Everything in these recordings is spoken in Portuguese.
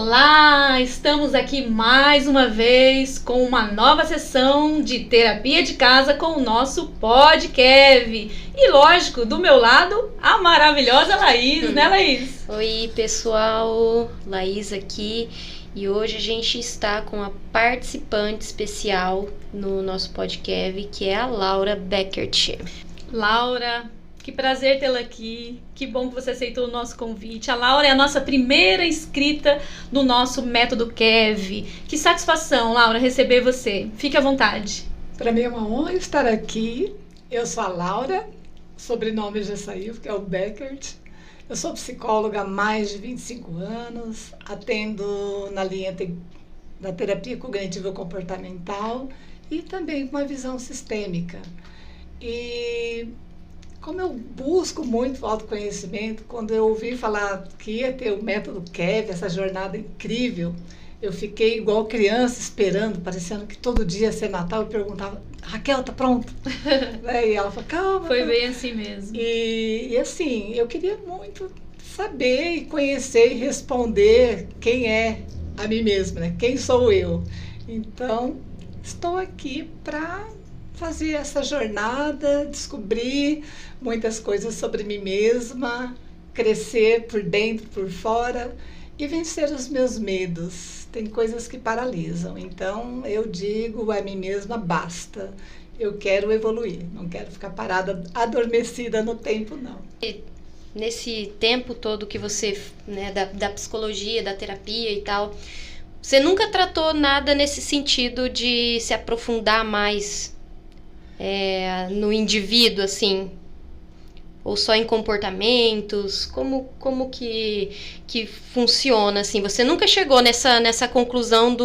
Olá, estamos aqui mais uma vez com uma nova sessão de terapia de casa com o nosso podcast. E lógico, do meu lado, a maravilhosa Laís, né, Laís? Oi, pessoal, Laís aqui. E hoje a gente está com a participante especial no nosso podcast, que é a Laura Beckert. Laura, que prazer tê-la aqui, que bom que você aceitou o nosso convite. A Laura é a nossa primeira inscrita no nosso Método Kev. Que satisfação, Laura, receber você. Fique à vontade. Para mim é uma honra estar aqui. Eu sou a Laura, o sobrenome já saiu, que é o Beckert. Eu sou psicóloga há mais de 25 anos, atendo na linha da terapia cognitivo-comportamental e também com uma visão sistêmica. E como eu busco muito autoconhecimento, quando eu ouvi falar que ia ter o método Kev, essa jornada incrível, eu fiquei igual criança esperando, parecendo que todo dia ia ser Natal, eu perguntava, Raquel, tá pronto? E ela falou, calma. Foi bem assim mesmo. E assim, eu queria muito saber e conhecer e responder quem é a mim mesma, né? Quem sou eu? Então, estou aqui para fazer essa jornada, descobrir muitas coisas sobre mim mesma, crescer por dentro, por fora e vencer os meus medos. Tem coisas que paralisam, então eu digo a mim mesma, basta. Eu quero evoluir, não quero ficar parada, adormecida no tempo, não. E nesse tempo todo que você, né, da psicologia, da terapia e tal, você nunca tratou nada nesse sentido de se aprofundar mais no indivíduo, assim? Ou só em comportamentos? Como que funciona, assim? Você nunca chegou nessa conclusão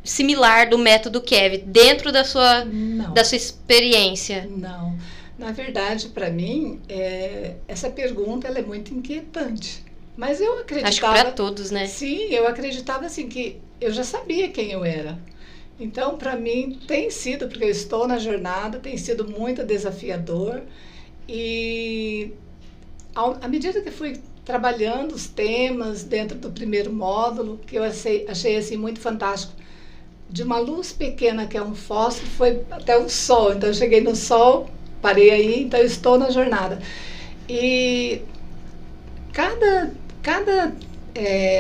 similar do método Kev, dentro da sua experiência? Não. Na verdade, para mim, essa pergunta ela é muito inquietante. Mas eu acreditava... Acho que para todos, né? Sim, eu acreditava assim, que eu já sabia quem eu era. Então, para mim, tem sido, porque eu estou na jornada, tem sido muito desafiador. E à medida que fui trabalhando os temas dentro do primeiro módulo, que eu achei assim, muito fantástico, de uma luz pequena, que é um fósforo, foi até o sol. Então, eu cheguei no sol, parei aí, então eu estou na jornada. E cada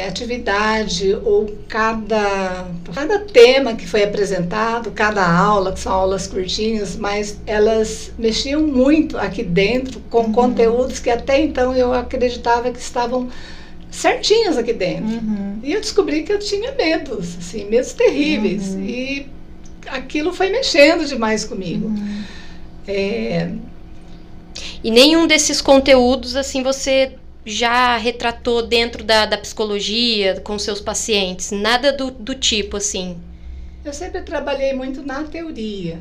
atividade ou cada tema que foi apresentado, cada aula, que são aulas curtinhas, mas elas mexiam muito aqui dentro com conteúdos que até então eu acreditava que estavam certinhos aqui dentro. E eu descobri que eu tinha medos, assim, medos terríveis. E aquilo foi mexendo demais comigo. E nenhum desses conteúdos, assim, você já retratou dentro da psicologia, com seus pacientes? Nada do tipo, assim? Eu sempre trabalhei muito na teoria.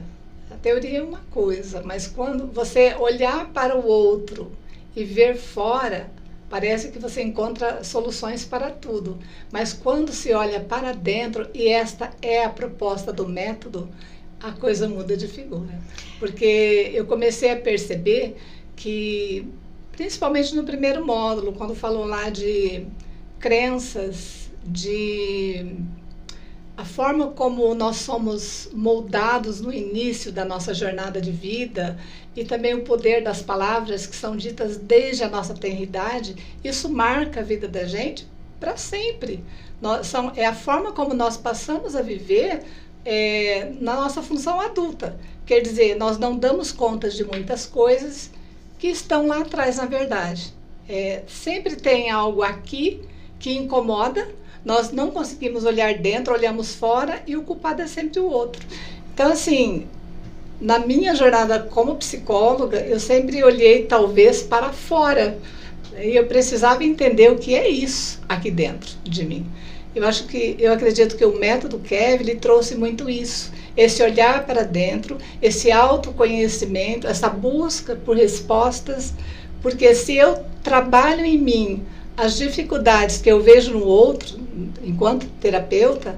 A teoria é uma coisa, mas quando você olhar para o outro e ver fora, parece que você encontra soluções para tudo. Mas quando se olha para dentro, e esta é a proposta do método, a coisa muda de figura. Porque eu comecei a perceber que, principalmente no primeiro módulo, quando falou lá de crenças, de a forma como nós somos moldados no início da nossa jornada de vida e também o poder das palavras que são ditas desde a nossa tenridade, isso marca a vida da gente para sempre. É a forma como nós passamos a viver na nossa função adulta. Quer dizer, nós não damos conta de muitas coisas que estão lá atrás, na verdade. Sempre tem algo aqui que incomoda, nós não conseguimos olhar dentro, olhamos fora e o culpado é sempre o outro. Então, assim, na minha jornada como psicóloga, eu sempre olhei talvez para fora e eu precisava entender o que é isso aqui dentro de mim. Eu acredito que o método Kev, ele trouxe muito isso. Esse olhar para dentro, esse autoconhecimento, essa busca por respostas, porque se eu trabalho em mim as dificuldades que eu vejo no outro, enquanto terapeuta,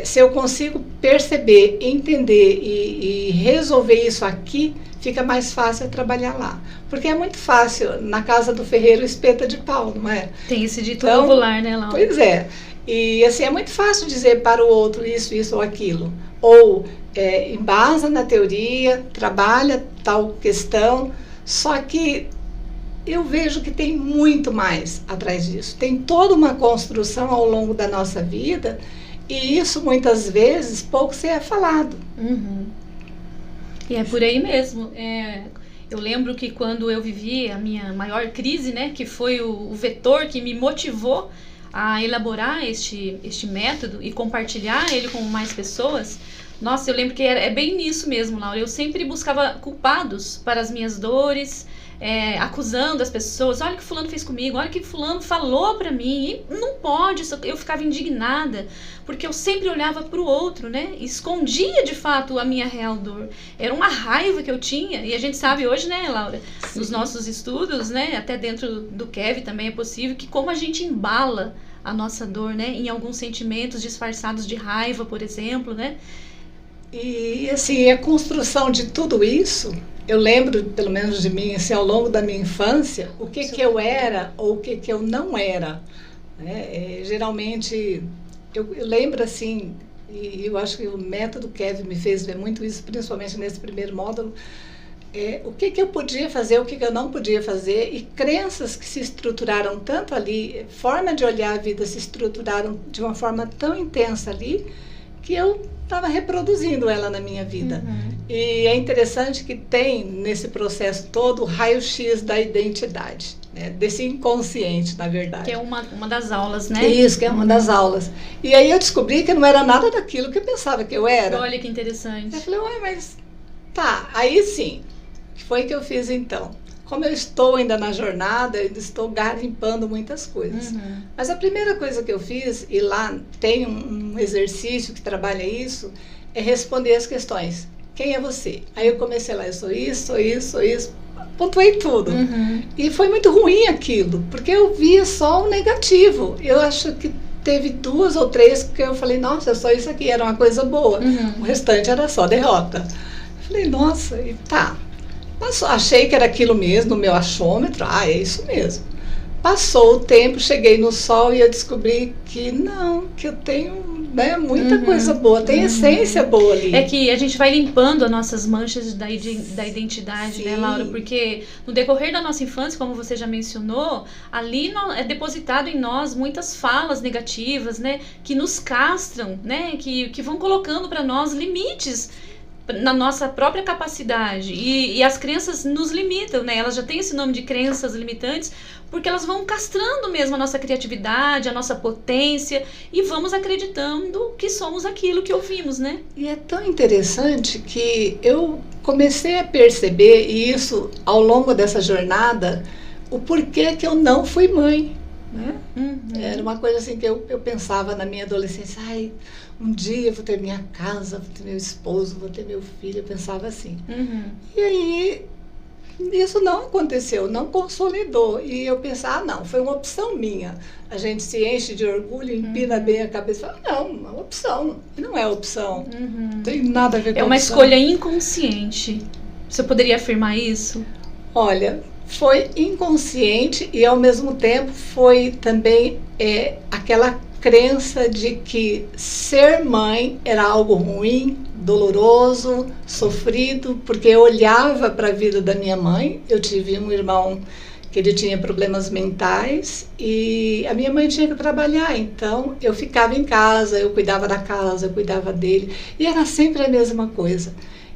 se eu consigo perceber, entender e resolver isso aqui, fica mais fácil trabalhar lá. Porque é muito fácil, na casa do ferreiro, espeta de pau, não é? Tem esse dito popular, né, Laura? Pois é. E assim, é muito fácil dizer para o outro isso ou aquilo. Ou embasa na teoria, trabalha tal questão, só que eu vejo que tem muito mais atrás disso. Tem toda uma construção ao longo da nossa vida, e isso muitas vezes pouco se é falado. Uhum. E é por aí mesmo. Eu lembro que quando eu vivi a minha maior crise, né, que foi o vetor que me motivou a elaborar este método e compartilhar ele com mais pessoas. Nossa, eu lembro que é bem nisso mesmo, Laura. Eu sempre buscava culpados para as minhas dores, acusando as pessoas. Olha o que fulano fez comigo, olha o que fulano falou pra mim. E não pode, eu ficava indignada, porque eu sempre olhava pro outro, né? E escondia, de fato, a minha real dor. Era uma raiva que eu tinha. E a gente sabe hoje, né, Laura, nos nossos estudos, né, até dentro do Kev também é possível, que como a gente embala a nossa dor, né, em alguns sentimentos disfarçados de raiva, por exemplo, né? E assim, a construção de tudo isso, eu lembro, pelo menos de mim, assim, ao longo da minha infância, o que eu era ou o que eu não era. Né? Geralmente, eu lembro assim, e eu acho que o método Kev me fez ver muito isso, principalmente nesse primeiro módulo, o que eu podia fazer, o que eu não podia fazer, e crenças que se estruturaram tanto ali, forma de olhar a vida se estruturaram de uma forma tão intensa ali, que eu estava reproduzindo ela na minha vida. Uhum. E é interessante que tem nesse processo todo o raio-x da identidade, né? Desse inconsciente, na verdade. Que é uma das aulas, né? Isso, que é uma das aulas. E aí eu descobri que não era nada daquilo que eu pensava que eu era. Olha que interessante. Eu falei, ué, mas tá, aí sim, o que foi que eu fiz então? Como eu estou ainda na jornada, eu ainda estou garimpando muitas coisas. Uhum. Mas a primeira coisa que eu fiz, e lá tem um exercício que trabalha isso, é responder as questões. Quem é você? Aí eu comecei lá, eu sou isso, pontuei tudo. Uhum. E foi muito ruim aquilo, porque eu via só o negativo. Eu acho que teve 2 ou 3 que eu falei, nossa, só isso aqui era uma coisa boa. Uhum. O restante era só derrota. Eu falei, nossa, e tá. Achei que era aquilo mesmo, no meu achômetro, é isso mesmo. Passou o tempo, cheguei no sol e eu descobri que não, que eu tenho, né, muita coisa boa, tem essência boa ali. É que a gente vai limpando as nossas manchas da identidade, sim, né, Laura? Porque no decorrer da nossa infância, como você já mencionou, ali é depositado em nós muitas falas negativas, né, que nos castram, né, que vão colocando para nós limites na nossa própria capacidade, e as crenças nos limitam, né? Elas já têm esse nome de crenças limitantes, porque elas vão castrando mesmo a nossa criatividade, a nossa potência, e vamos acreditando que somos aquilo que ouvimos, né? E é tão interessante que eu comecei a perceber, e isso ao longo dessa jornada, o porquê que eu não fui mãe, né? Uhum. Era uma coisa assim que eu pensava na minha adolescência, um dia eu vou ter minha casa, vou ter meu esposo, vou ter meu filho, eu pensava assim. Uhum. E aí, isso não aconteceu, não consolidou. E eu pensava, não, foi uma opção minha. A gente se enche de orgulho, empina bem a cabeça e fala, não, é uma opção. E não é opção. Uhum. Não tem nada a ver com uma opção. Escolha inconsciente. Você poderia afirmar isso? Olha, foi inconsciente e ao mesmo tempo foi também aquela crença de que ser mãe era algo ruim, doloroso, sofrido, porque eu olhava para a vida da minha mãe. Eu tive um irmão que ele tinha problemas mentais e a minha mãe tinha que trabalhar, então eu ficava em casa, eu cuidava da casa, eu cuidava dele, e era sempre a mesma coisa.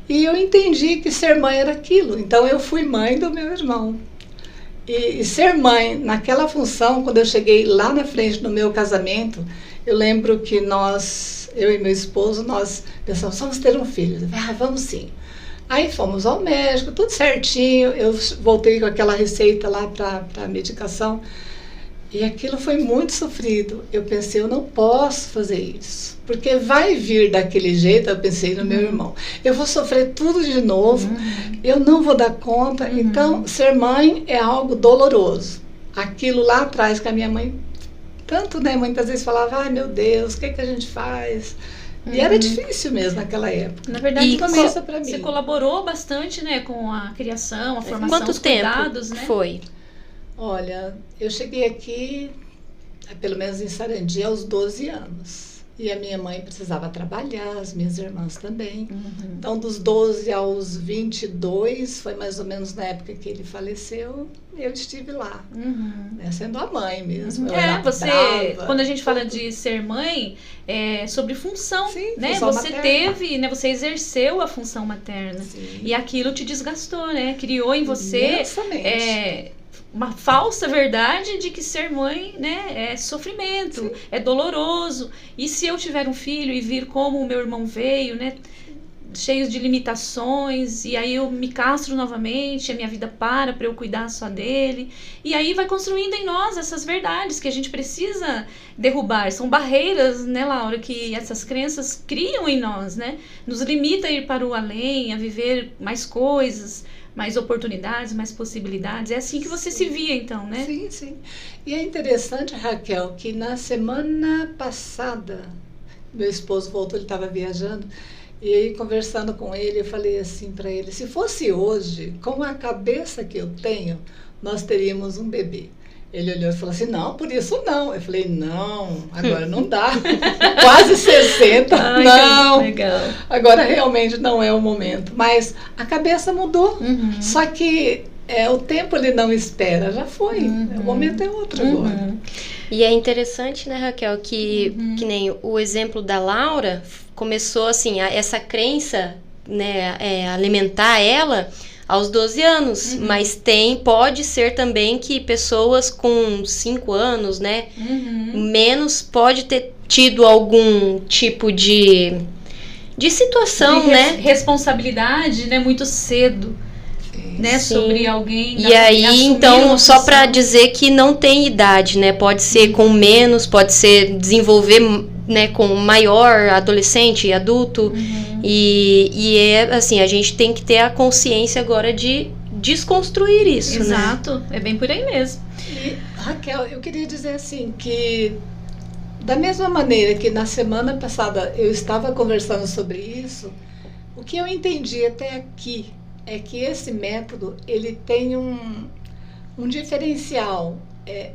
E eu entendi que ser mãe era aquilo, então eu fui mãe do meu irmão. E ser mãe, naquela função, quando eu cheguei lá na frente do meu casamento, eu lembro que eu e meu esposo, nós pensamos, vamos ter um filho. Vamos sim. Aí fomos ao médico, tudo certinho, eu voltei com aquela receita lá para a medicação, e aquilo foi muito sofrido. Eu pensei, eu não posso fazer isso, porque vai vir daquele jeito. Eu pensei no meu irmão, eu vou sofrer tudo de novo, eu não vou dar conta. Então, ser mãe é algo doloroso. Aquilo lá atrás que a minha mãe tanto, né? Muitas vezes falava, ai meu Deus, o que a gente faz? E era difícil mesmo naquela época. Na verdade, começa para mim. Você colaborou bastante, né, com a criação, a formação, Quanto os tempo cuidados, né? foi? Olha, eu cheguei aqui, pelo menos em Sarandi, aos 12 anos. E a minha mãe precisava trabalhar, as minhas irmãs também. Então, dos 12 aos 22, foi mais ou menos na época que ele faleceu, eu estive lá, né, sendo a mãe mesmo. Eu era você, brava, quando a gente fala de ser mãe, é sobre função, sim, né? função Você materna. teve, né? Você exerceu a função materna. Sim. E aquilo te desgastou, né? Criou em você Imensamente. uma falsa verdade de que ser mãe, né, é sofrimento, Sim. é doloroso. E se eu tiver um filho e vir como o meu irmão veio, né, cheio de limitações, e aí eu me castro novamente, a minha vida para eu cuidar só dele. E aí vai construindo em nós essas verdades que a gente precisa derrubar. São barreiras, né, Laura, que essas crenças criam em nós, né? Nos limita a ir para o além, a viver mais coisas, mais oportunidades, mais possibilidades. É assim que você se via, então, né? Sim, sim. E é interessante, Raquel, que na semana passada, meu esposo voltou, ele estava viajando, e aí conversando com ele, eu falei assim para ele, se fosse hoje, com a cabeça que eu tenho, nós teríamos um bebê. Ele olhou e falou assim, não, por isso não. Eu falei, não, agora não dá. Quase 60, Ai, não. Legal. Agora realmente não é o momento. Mas a cabeça mudou. Só que o tempo ele não espera, já foi. O momento é outro agora. E é interessante, né, Raquel, que nem o exemplo da Laura começou assim, essa crença, né, alimentar ela aos 12 anos, mas pode ser também que pessoas com 5 anos, né, menos, pode ter tido algum tipo de situação, né? Responsabilidade, né, muito cedo, né, Sim. sobre alguém. E aí, então, só para dizer que não tem idade, né, pode ser com menos, pode ser desenvolver, né, com maior, adolescente, adulto, e é assim, a gente tem que ter a consciência agora de desconstruir isso, né? Exato, é bem por aí mesmo. E, Raquel, eu queria dizer assim, que da mesma maneira que na semana passada eu estava conversando sobre isso, o que eu entendi até aqui é que esse método, ele tem um diferencial,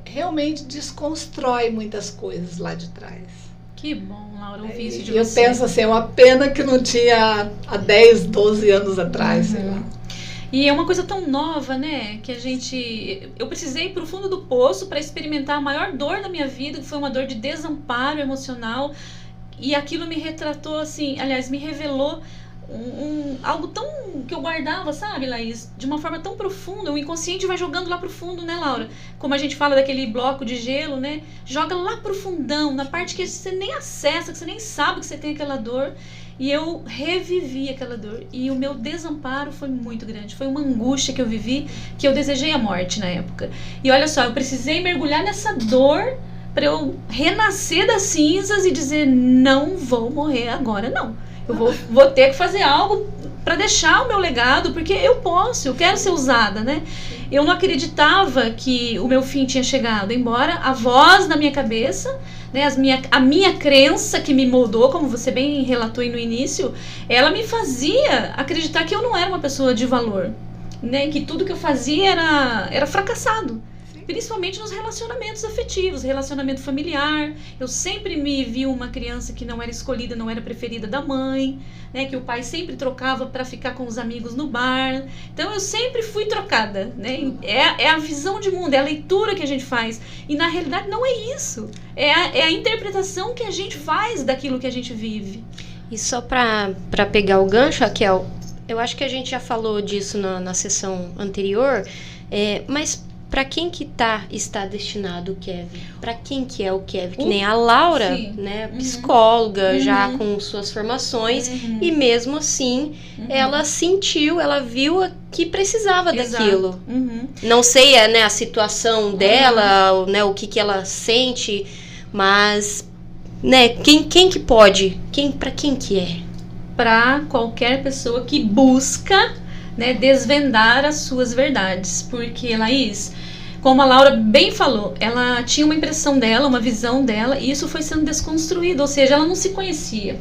realmente desconstrói muitas coisas lá de trás. Que bom, Laura, ouvir isso de E eu você. penso assim, é uma pena que não tinha há 10, 12 anos atrás, sei lá. E é uma coisa tão nova, né, que eu precisei ir pro fundo do poço para experimentar a maior dor da minha vida, que foi uma dor de desamparo emocional, e aquilo me retratou assim, aliás, me revelou algo tão que eu guardava, sabe, Laís, de uma forma tão profunda. O inconsciente vai jogando lá pro fundo, né, Laura? Como a gente fala daquele bloco de gelo, né? Joga lá pro fundão, na parte que você nem acessa, que você nem sabe que você tem aquela dor. E eu revivi aquela dor. E o meu desamparo foi muito grande. Foi uma angústia que eu vivi, que eu desejei a morte na época. E olha só, eu precisei mergulhar nessa dor para eu renascer das cinzas e dizer, não vou morrer agora, não. Eu vou ter que fazer algo para deixar o meu legado, porque eu quero ser usada, né? Eu não acreditava que o meu fim tinha chegado, embora a voz na minha cabeça, né, a minha crença que me moldou, como você bem relatou aí no início, ela me fazia acreditar que eu não era uma pessoa de valor, né? Que tudo que eu fazia era fracassado. Principalmente nos relacionamentos afetivos, relacionamento familiar. Eu sempre me vi uma criança que não era escolhida, não era preferida da mãe, né? Que o pai sempre trocava para ficar com os amigos no bar. Então eu sempre fui trocada, né? É a visão de mundo, é a leitura que a gente faz. E na realidade não é isso. É a interpretação que a gente faz daquilo que a gente vive. E só para pegar o gancho, Raquel, eu acho que a gente já falou disso na sessão anterior, mas para quem que está destinado o Kevin? Para quem que é o Kevin? Que nem a Laura, né, psicóloga, já com suas formações, e mesmo assim, ela sentiu, ela viu que precisava daquilo. Não sei, né, a situação dela, né, o que ela sente, mas, né, quem que pode? Para quem que é? Para qualquer pessoa que busca, né, desvendar as suas verdades. Porque, Laís, como a Laura bem falou, ela tinha uma impressão dela, uma visão dela, e isso foi sendo desconstruído, ou seja, ela não se conhecia.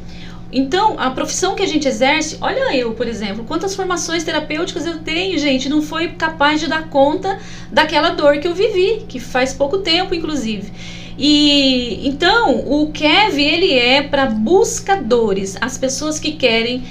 Então, a profissão que a gente exerce, olha eu, por exemplo, quantas formações terapêuticas eu tenho, gente, não foi capaz de dar conta daquela dor que eu vivi, que faz pouco tempo, inclusive. E então, o Kev, ele é para buscadores, as pessoas que querem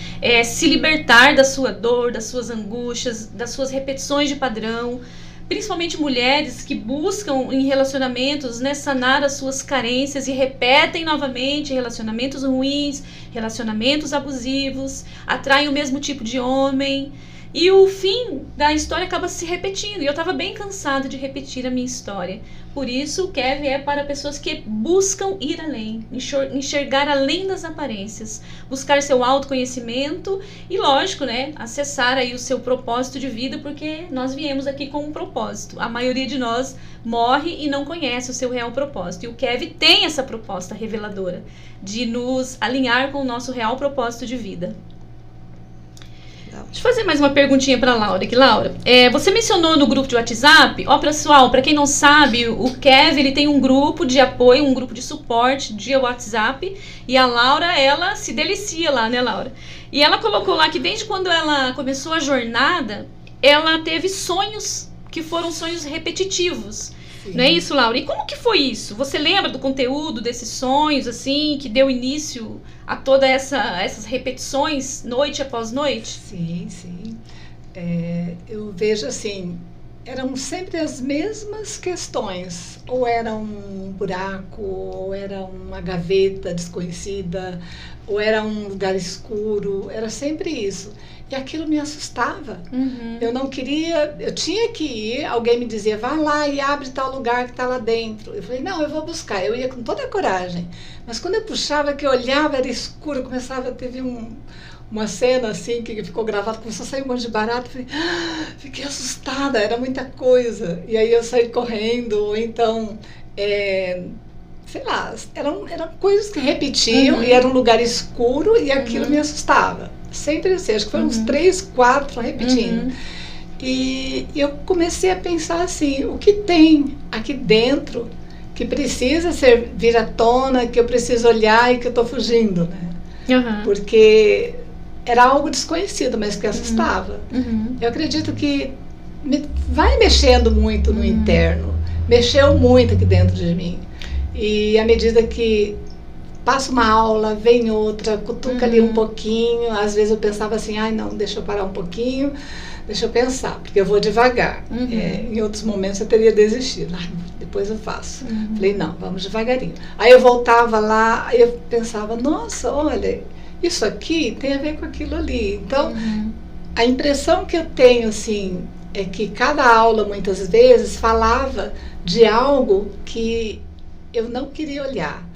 se libertar da sua dor, das suas angústias, das suas repetições de padrão, principalmente mulheres que buscam em relacionamentos, né, sanar as suas carências e repetem novamente relacionamentos ruins, relacionamentos abusivos, atraem o mesmo tipo de homem. E o fim da história acaba se repetindo. E eu estava bem cansada de repetir a minha história. Por isso, o Kev é para pessoas que buscam ir além, enxergar além das aparências, buscar seu autoconhecimento e, lógico, né, acessar aí o seu propósito de vida, porque nós viemos aqui com um propósito. A maioria de nós morre e não conhece o seu real propósito. E o Kev tem essa proposta reveladora de nos alinhar com o nosso real propósito de vida. Deixa eu fazer mais uma perguntinha para a Laura aqui. Laura, você mencionou no grupo de WhatsApp, pessoal, para quem não sabe, o Kev, ele tem um grupo de apoio, um grupo de suporte de WhatsApp, e a Laura, ela se delicia lá, né, Laura? E ela colocou lá que desde quando ela começou a jornada, ela teve sonhos que foram sonhos repetitivos. Sim. Não é isso, Laura? E como que foi isso? Você lembra do conteúdo desses sonhos, assim, que deu início a todas essas repetições, noite após noite? Sim, sim. Eu vejo assim, eram sempre as mesmas questões. Ou era um buraco, ou era uma gaveta desconhecida, ou era um lugar escuro, era sempre isso. E aquilo me assustava. Uhum. Eu não queria, eu tinha que ir, alguém me dizia, vai lá e abre tal lugar que está lá dentro. Eu falei, não, eu vou buscar. Eu ia com toda a coragem. Mas quando eu puxava, que eu olhava, era escuro, teve uma cena assim, que ficou gravada, começou a sair um monte de barato, fiquei assustada, era muita coisa. E aí eu saí correndo, ou então, sei lá, eram coisas que repetiam, e era um lugar escuro, e aquilo me assustava. Sempre assim, acho que foram uns 3, 4 repetindo. E eu comecei a pensar assim, o que tem aqui dentro que precisa vir à tona, que eu preciso olhar e que eu estou fugindo, né? Porque era algo desconhecido, mas que assustava. Eu acredito que vai mexendo muito no interno, mexeu muito aqui dentro de mim. E à medida que passa uma aula, vem outra, cutuca ali um pouquinho. Às vezes eu pensava assim, não, deixa eu parar um pouquinho, deixa eu pensar, porque eu vou devagar. Em outros momentos eu teria desistido. Depois eu faço. Falei, não, vamos devagarinho. Aí eu voltava lá, aí eu pensava, nossa, olha, isso aqui tem a ver com aquilo ali. Então, a impressão que eu tenho, assim, é que cada aula, muitas vezes, falava de algo que eu não queria olhar.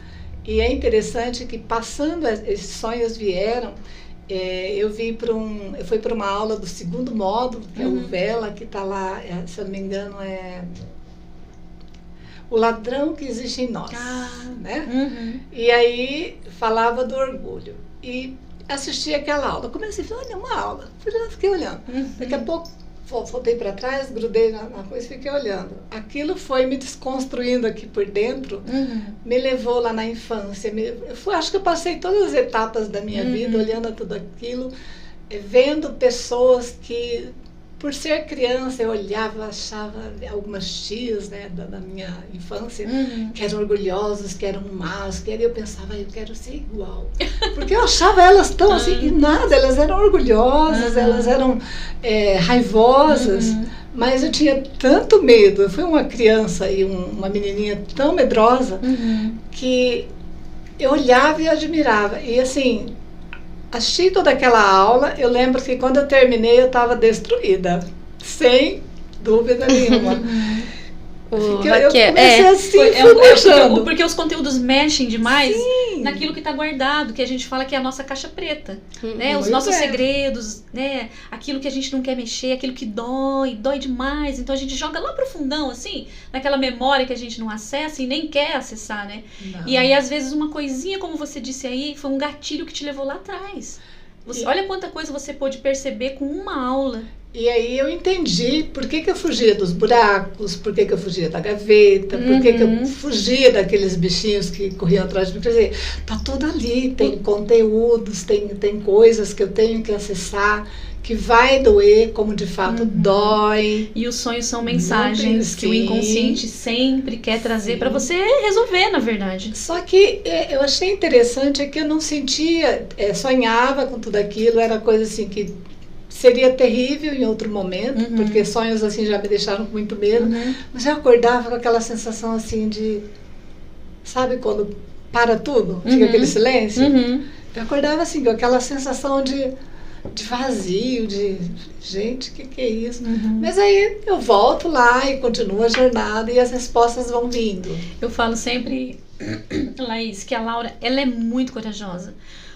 E é interessante que, passando esses sonhos vieram, eu fui para uma aula do segundo módulo, que é o Vela, que está lá, se eu não me engano, O Ladrão que Existe em Nós. Né? E aí falava do orgulho. E assisti aquela aula. Comecei a falar, olha, uma aula. Fiquei olhando. Daqui a pouco, voltei para trás, grudei na coisa e fiquei olhando. Aquilo foi me desconstruindo aqui por dentro, me levou lá na infância. Acho que eu passei todas as etapas da minha vida olhando tudo aquilo, vendo pessoas que, por ser criança, eu olhava, achava algumas tias, né, da minha infância, que eram orgulhosas, que eram más, que eu pensava, eu quero ser igual. Porque eu achava elas tão assim, e nada, elas eram orgulhosas, elas eram raivosas, mas eu tinha tanto medo. Eu fui uma criança e uma menininha tão medrosa que eu olhava e admirava. E assim, assisti toda aquela aula, eu lembro que quando eu terminei eu estava destruída, sem dúvida nenhuma. Eu comecei assim, porque os conteúdos mexem demais naquilo que está guardado, que a gente fala que é a nossa caixa preta, né? Os nossos segredos, né? Aquilo que a gente não quer mexer, aquilo que dói demais, então a gente joga lá pro fundão, assim, naquela memória que a gente não acessa e nem quer acessar, né? Não. E aí, às vezes, uma coisinha, como você disse aí, foi um gatilho que te levou lá atrás. Olha quanta coisa você pôde perceber com uma aula. E aí eu entendi por que eu fugia dos buracos, por que eu fugia da gaveta, por que eu fugia daqueles bichinhos que corriam atrás de mim. Quer dizer, tá tudo ali, tem conteúdos, tem coisas que eu tenho que acessar, que vai doer, como de fato dói. E os sonhos são mensagens que o inconsciente sempre quer trazer para você resolver, na verdade. Só que eu achei interessante é que eu não sentia, sonhava com tudo aquilo, era coisa assim que seria terrível em outro momento, porque sonhos assim já me deixaram com muito medo, mas eu acordava com aquela sensação assim de, sabe quando para tudo, fica aquele silêncio? Eu acordava assim com aquela sensação de vazio, de gente, o que é isso? Mas aí eu volto lá e continuo a jornada e as respostas vão vindo. Eu falo sempre, Laís, que a Laura, ela é muito corajosa,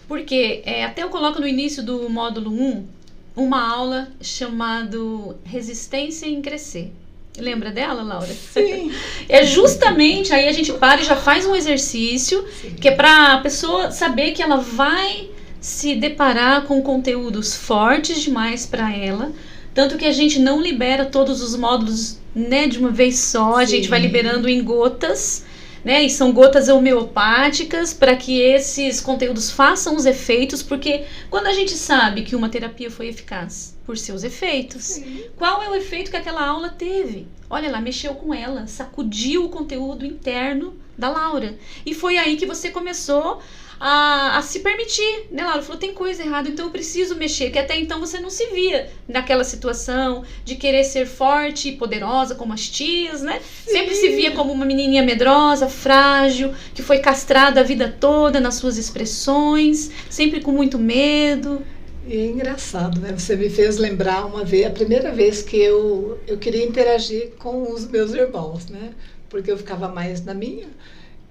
porque até eu coloco no início do módulo 1 uma aula chamado Resistência em Crescer. Lembra dela, Laura? Sim. É justamente, aí a gente para e já faz um exercício, que é para a pessoa saber que ela vai se deparar com conteúdos fortes demais para ela, tanto que a gente não libera todos os módulos, né, de uma vez só, a gente vai liberando em gotas, né, e são gotas homeopáticas para que esses conteúdos façam os efeitos, porque quando a gente sabe que uma terapia foi eficaz por seus efeitos, qual é o efeito que aquela aula teve? Olha lá, mexeu com ela, sacudiu o conteúdo interno da Laura, e foi aí que você começou a se permitir, né, Laura? Falou, tem coisa errada, então eu preciso mexer, que até então você não se via naquela situação de querer ser forte e poderosa como as tias, né? Sempre se via como uma menininha medrosa, frágil, que foi castrada a vida toda nas suas expressões, sempre com muito medo. E é engraçado, né? Você me fez lembrar uma vez, a primeira vez que eu queria interagir com os meus irmãos, né? Porque eu ficava mais na minha.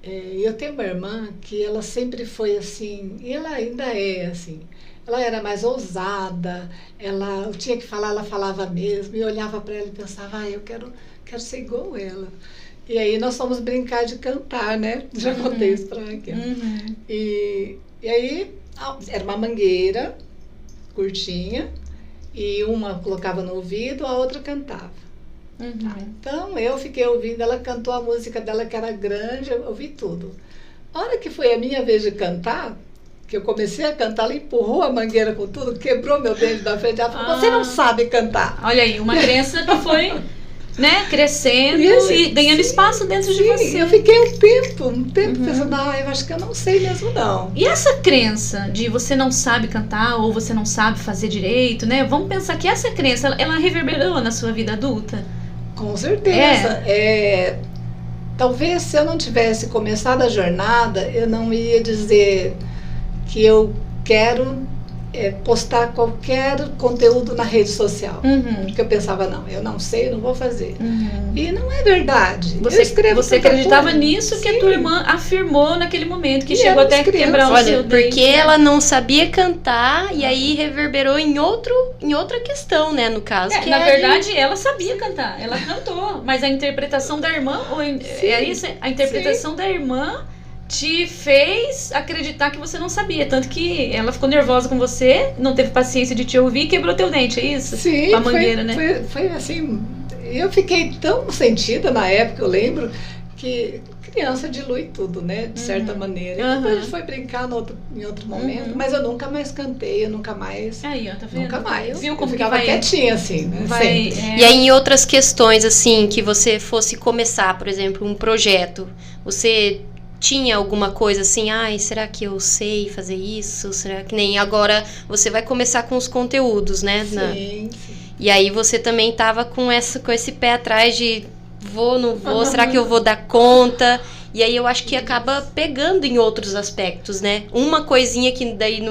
Eu tenho uma irmã que ela sempre foi assim, e ela ainda é assim, ela era mais ousada, eu tinha que falar, ela falava mesmo, e eu olhava para ela e pensava, eu quero ser igual ela. E aí nós fomos brincar de cantar, né? Já contei isso para aqui. E aí era uma mangueira curtinha, e uma colocava no ouvido, a outra cantava. Então eu fiquei ouvindo, ela cantou a música dela que era grande, eu ouvi tudo. A hora que foi a minha vez de cantar, que eu comecei a cantar, ela empurrou a mangueira com tudo, quebrou meu dente da frente, ela falou, você não sabe cantar. Olha aí, uma crença que foi, né, crescendo e ganhando espaço dentro de você. Eu fiquei um tempo pensando, eu acho que eu não sei mesmo não. E essa crença de você não sabe cantar ou você não sabe fazer direito, né? Vamos pensar que essa crença, ela reverberou na sua vida adulta? Com certeza. Talvez se eu não tivesse começado a jornada, eu não ia dizer que eu quero postar qualquer conteúdo na rede social. Porque eu pensava, não, eu não sei, eu não vou fazer. E não é verdade. Você acreditava nisso que a tua irmã afirmou naquele momento, que chegou até a quebrar o seu dente. Porque ela não sabia cantar e aí reverberou em outra questão, né, no caso. Na verdade, ela sabia cantar, ela cantou, mas a interpretação da irmã, a interpretação da irmã te fez acreditar que você não sabia, tanto que ela ficou nervosa com você, não teve paciência de te ouvir e quebrou teu dente, é isso? Sim, com a mangueira, né? Foi assim, eu fiquei tão sentida na época, eu lembro, que criança dilui tudo, né, de certa maneira. E depois a gente foi brincar em outro momento, mas eu nunca mais cantei, eu nunca mais... Aí, ó, tá vendo? Nunca mais. Viu como eu ficava quietinha, assim, né, E aí, em outras questões, assim, que você fosse começar, por exemplo, um projeto, você... tinha alguma coisa assim, será que eu sei fazer isso? Será que nem agora você vai começar com os conteúdos, né? Sim. E aí você também tava com esse pé atrás de vou, não vou, será que eu vou dar conta? E aí eu acho que acaba pegando em outros aspectos, né? Uma coisinha que daí,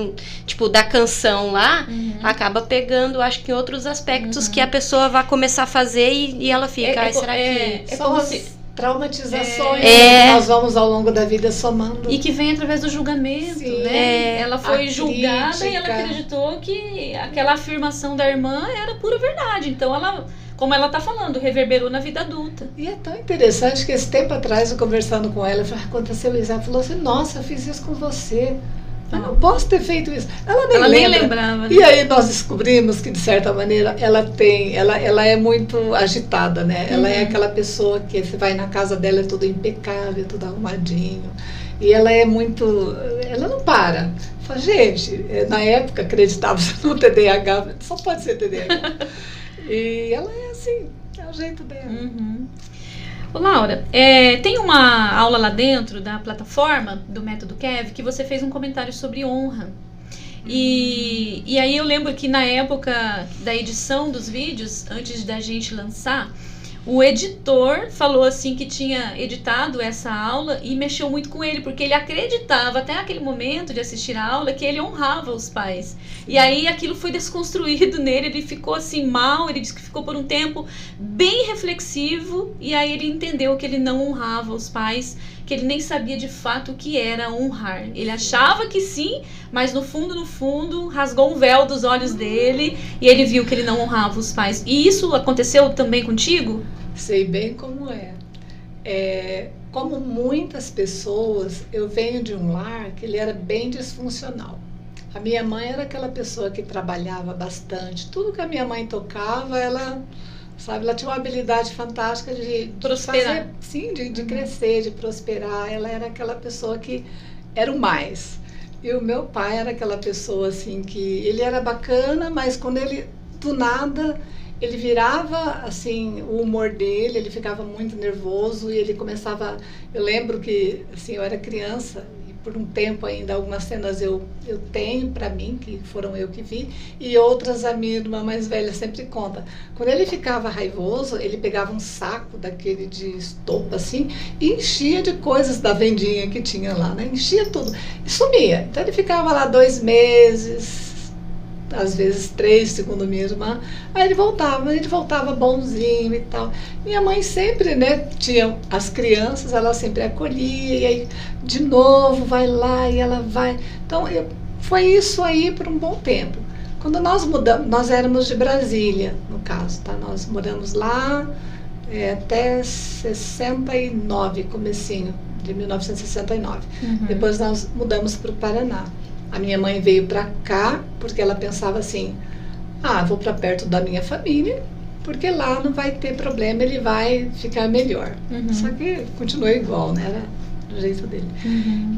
tipo, da canção lá, acaba pegando, acho que em outros aspectos que a pessoa vai começar a fazer e ela fica, será que... É como se... traumatizações que nós vamos ao longo da vida somando. E que vem através do julgamento, né? Ela foi julgada e ela acreditou que aquela afirmação da irmã era pura verdade. Então ela, como ela tá falando, reverberou na vida adulta. E é tão interessante que esse tempo atrás, eu conversando com ela, eu falei, aconteceu isso. Ela falou assim, nossa, eu fiz isso com você. Eu não posso ter feito isso. Ela nem lembra. lembrava. Né? E aí nós descobrimos que, de certa maneira, ela é muito agitada, né? Ela é aquela pessoa que você vai na casa dela, é tudo impecável, tudo arrumadinho. E ela é muito... Ela não para. Fala, gente, na época acreditava no TDAH, só pode ser TDAH. E ela é assim, é o jeito dela. Ô, Laura, tem uma aula lá dentro da plataforma do Método Kev que você fez um comentário sobre honra. E aí eu lembro que na época da edição dos vídeos, antes da gente lançar, o editor falou assim que tinha editado essa aula e mexeu muito com ele, porque ele acreditava até aquele momento de assistir a aula que ele honrava os pais. E aí aquilo foi desconstruído nele, ele ficou assim mal, ele disse que ficou por um tempo bem reflexivo, e aí ele entendeu que ele não honrava os pais, que ele nem sabia de fato o que era honrar. Ele achava que sim, mas no fundo, rasgou um véu dos olhos dele e ele viu que ele não honrava os pais. E isso aconteceu também contigo? Sei bem como é. Como muitas pessoas, eu venho de um lar que ele era bem disfuncional. A minha mãe era aquela pessoa que trabalhava bastante. Tudo que a minha mãe tocava, ela tinha uma habilidade fantástica de prosperar. De crescer, de prosperar. Ela era aquela pessoa que era o mais. E o meu pai era aquela pessoa assim que ele era bacana, mas quando ele, do nada, ele virava assim o humor dele, ele ficava muito nervoso e ele começava... Eu lembro que assim, eu era criança e por um tempo ainda algumas cenas eu tenho para mim, que foram eu que vi, e outras a minha irmã mais velha sempre conta. Quando ele ficava raivoso, ele pegava um saco daquele de estopa assim e enchia de coisas da vendinha que tinha lá, né? Enchia tudo e sumia. Então ele ficava lá 2 meses, às vezes 3, segundo minha irmã. Aí ele voltava bonzinho e tal. Minha mãe sempre, né, tinha as crianças, ela sempre acolhia, e aí de novo vai lá e ela vai. Então foi isso aí por um bom tempo. Quando nós mudamos, nós éramos de Brasília, no caso, tá? Nós moramos lá até 69, comecinho de 1969. Depois nós mudamos para o Paraná. A minha mãe veio para cá porque ela pensava assim, vou para perto da minha família, porque lá não vai ter problema, ele vai ficar melhor. Só que continuou igual, né? Era do jeito dele.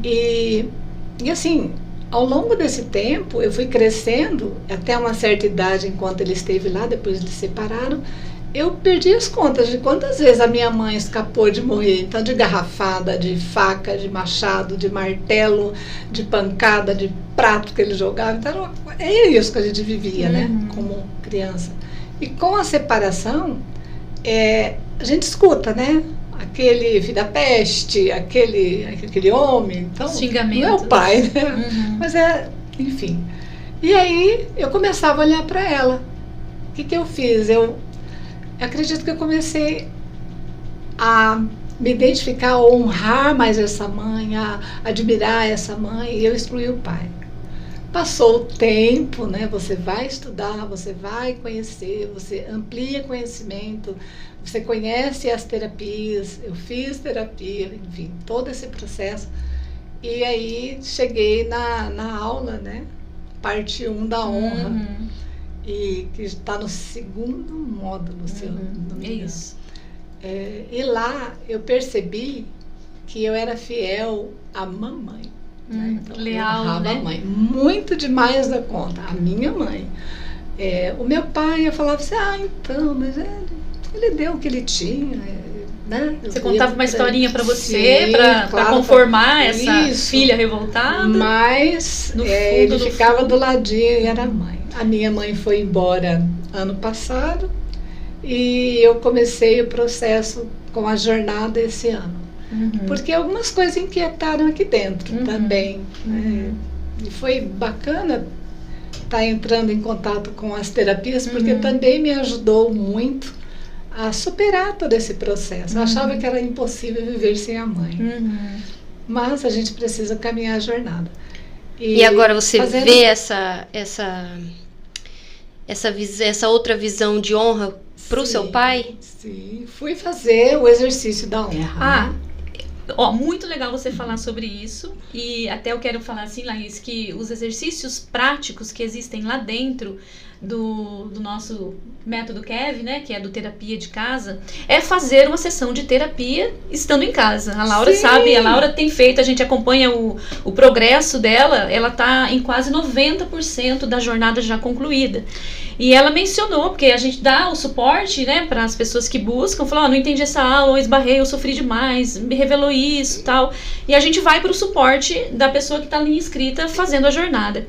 E assim, ao longo desse tempo, eu fui crescendo, até uma certa idade, enquanto ele esteve lá, depois eles se separaram, eu perdi as contas de quantas vezes a minha mãe escapou de morrer. Então, de garrafada, de faca, de machado, de martelo, de pancada, de prato que ele jogava. Então, é isso que a gente vivia, né? Como criança. E com a separação, a gente escuta, né? Aquele filho da peste, aquele homem. Então, xingamento. Não é o pai, né? Mas enfim. E aí, eu começava a olhar para ela. O que eu fiz? Eu acredito que eu comecei a me identificar, a honrar mais essa mãe, a admirar essa mãe, e eu excluí o pai. Passou o tempo, né? Você vai estudar, você vai conhecer, você amplia conhecimento, você conhece as terapias, eu fiz terapia, enfim, todo esse processo. E aí cheguei na aula, né? Parte 1 da honra. E que está no 2º módulo, se eu não me engano. Isso. E lá eu percebi que eu era fiel à mamãe. Né? Então, leal, eu honrava, né? a mãe. Muito demais da conta, a minha mãe. O meu pai, eu falava assim, então, mas ele deu o que ele tinha. Né? Você contava uma historinha para você, para conformar essa filha revoltada? Mas ele ficava do ladinho e era a mãe. A minha mãe foi embora ano passado e eu comecei o processo com a jornada esse ano. Porque algumas coisas inquietaram aqui dentro também. E foi bacana estar entrando em contato com as terapias, porque também me ajudou muito a superar todo esse processo. Eu achava que era impossível viver sem a mãe. Mas a gente precisa caminhar a jornada. E agora você vê essa outra visão de honra para o seu pai? Sim, fui fazer o exercício da honra. Ó, muito legal você falar sobre isso. E até eu quero falar assim, Laís, que os exercícios práticos que existem lá dentro do nosso método KEV, né, que é do terapia de casa, é fazer uma sessão de terapia estando em casa. A Laura sabe, a Laura tem feito, a gente acompanha o progresso dela, ela tá em quase 90% da jornada já concluída. E ela mencionou, porque a gente dá o suporte, né, para as pessoas que buscam, falou, não entendi essa aula, eu esbarrei, eu sofri demais, me revelou isso, tal. E a gente vai para o suporte da pessoa que está ali inscrita fazendo a jornada.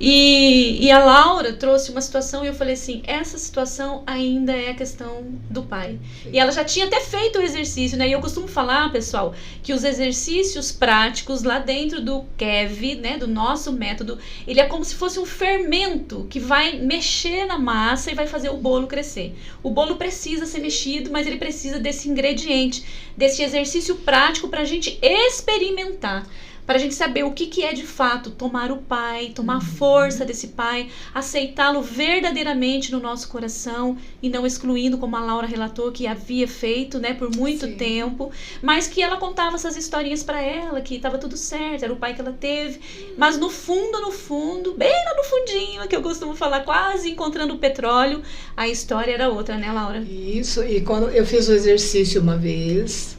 E a Laura trouxe uma situação e eu falei assim, essa situação ainda é a questão do pai. E ela já tinha até feito o exercício, né? E eu costumo falar, pessoal, que os exercícios práticos lá dentro do KEV, né, do nosso método, ele é como se fosse um fermento que vai mexer na massa e vai fazer o bolo crescer. O bolo precisa ser mexido, mas ele precisa desse ingrediente, desse exercício prático para a gente experimentar. Para a gente saber o que é de fato tomar o pai, tomar a força desse pai, aceitá-lo verdadeiramente no nosso coração e não excluindo, como a Laura relatou, que havia feito, né, por muito tempo, mas que ela contava essas historinhas para ela, que estava tudo certo, era o pai que ela teve, mas no fundo, bem lá no fundinho, que eu costumo falar, quase encontrando o petróleo, a história era outra, né, Laura? Isso, e quando eu fiz o exercício uma vez,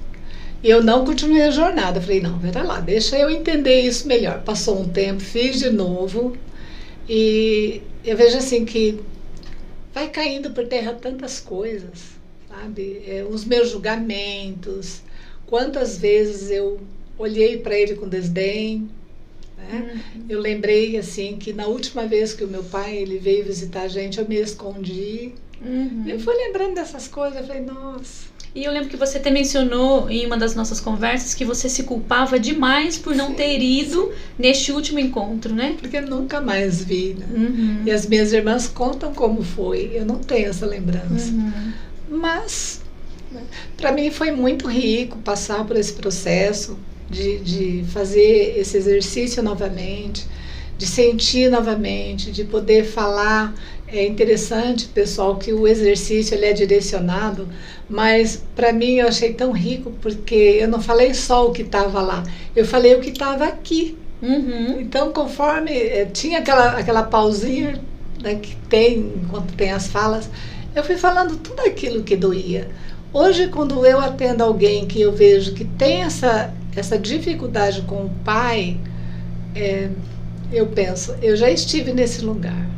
eu não continuei a jornada. Falei, não, pera lá, deixa eu entender isso melhor. Passou um tempo, fiz de novo. E eu vejo assim que vai caindo por terra tantas coisas, sabe? Os meus julgamentos, quantas vezes eu olhei para ele com desdém, né? Eu lembrei assim que na última vez que o meu pai ele veio visitar a gente, eu me escondi. Eu fui lembrando dessas coisas, eu falei, nossa... E eu lembro que você até mencionou em uma das nossas conversas que você se culpava demais por não ter ido neste último encontro, né? Porque eu nunca mais vi, né? E as minhas irmãs contam como foi. Eu não tenho essa lembrança. Mas, né, para mim foi muito rico passar por esse processo de fazer esse exercício novamente, de sentir novamente, de poder falar. É interessante, pessoal, que o exercício ele é direcionado, mas para mim eu achei tão rico porque eu não falei só o que estava lá, eu falei o que estava aqui. Então, conforme tinha aquela pausinha, né, que tem, enquanto tem as falas, eu fui falando tudo aquilo que doía. Hoje, quando eu atendo alguém que eu vejo que tem essa dificuldade com o pai, eu penso, eu já estive nesse lugar.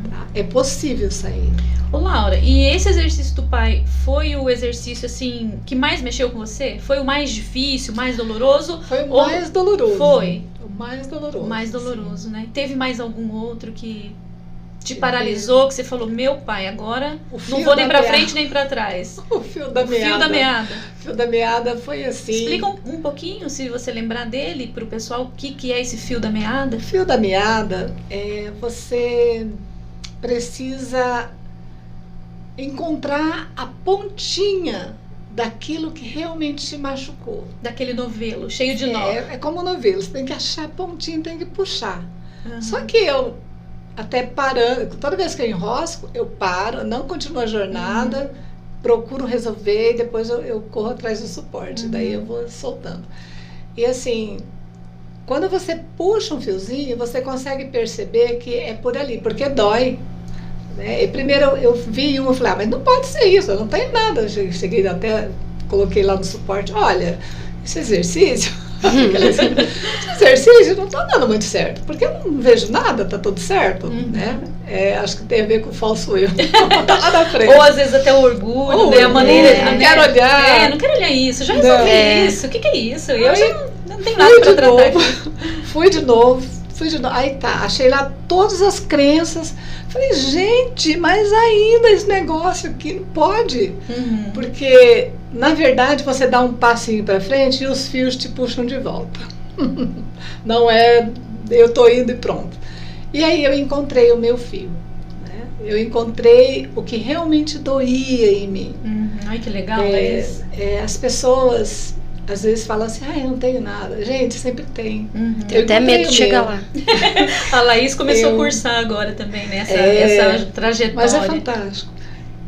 Tá? É possível sair. Ô Laura, e esse exercício do pai foi o exercício assim que mais mexeu com você? Foi o mais difícil, mais doloroso? Foi o mais doloroso. Foi? O mais doloroso. O mais doloroso, né? Teve mais algum outro que te paralisou, que você falou, meu pai, agora não vou nem pra frente nem pra trás? O fio da meada. Fio da meada. O fio da meada foi assim. Explica um pouquinho, se você lembrar dele, pro pessoal, o que é esse fio da meada? O fio da meada é você precisa encontrar a pontinha daquilo que realmente te machucou. Daquele novelo, cheio de nó. É como novelo, você tem que achar a pontinha, tem que puxar. Só que eu, até parando, toda vez que eu enrosco, eu paro, não continuo a jornada, procuro resolver e depois eu corro atrás do suporte, daí eu vou soltando. E assim, quando você puxa um fiozinho, você consegue perceber que é por ali, porque dói. Né? E primeiro eu vi um e falei, mas não pode ser isso, eu não tenho nada. Eu cheguei até, coloquei lá no suporte, olha, esse exercício, esse exercício não está dando muito certo, porque eu não vejo nada, tá tudo certo, né? Acho que tem a ver com o falso eu. Tá lá na frente. Ou às vezes até o orgulho, né? A maneira. Não quero olhar. Não quero olhar isso, já resolvi isso. O que é isso? Eu já não tenho nada para tratar aqui. Fui de novo. Aí tá, achei lá todas as crenças. Falei, gente, mas ainda esse negócio aqui não pode. Porque, na verdade, você dá um passinho para frente e os fios te puxam de volta. Não é, eu tô indo e pronto. E aí eu encontrei o meu fio. Né? Eu encontrei o que realmente doía em mim. Ai, que legal, as pessoas... Às vezes falam assim, eu não tenho nada. Gente, sempre tem. Tenho até medo de chegar lá. A Laís começou a cursar agora também, né? Essa trajetória. Mas é fantástico.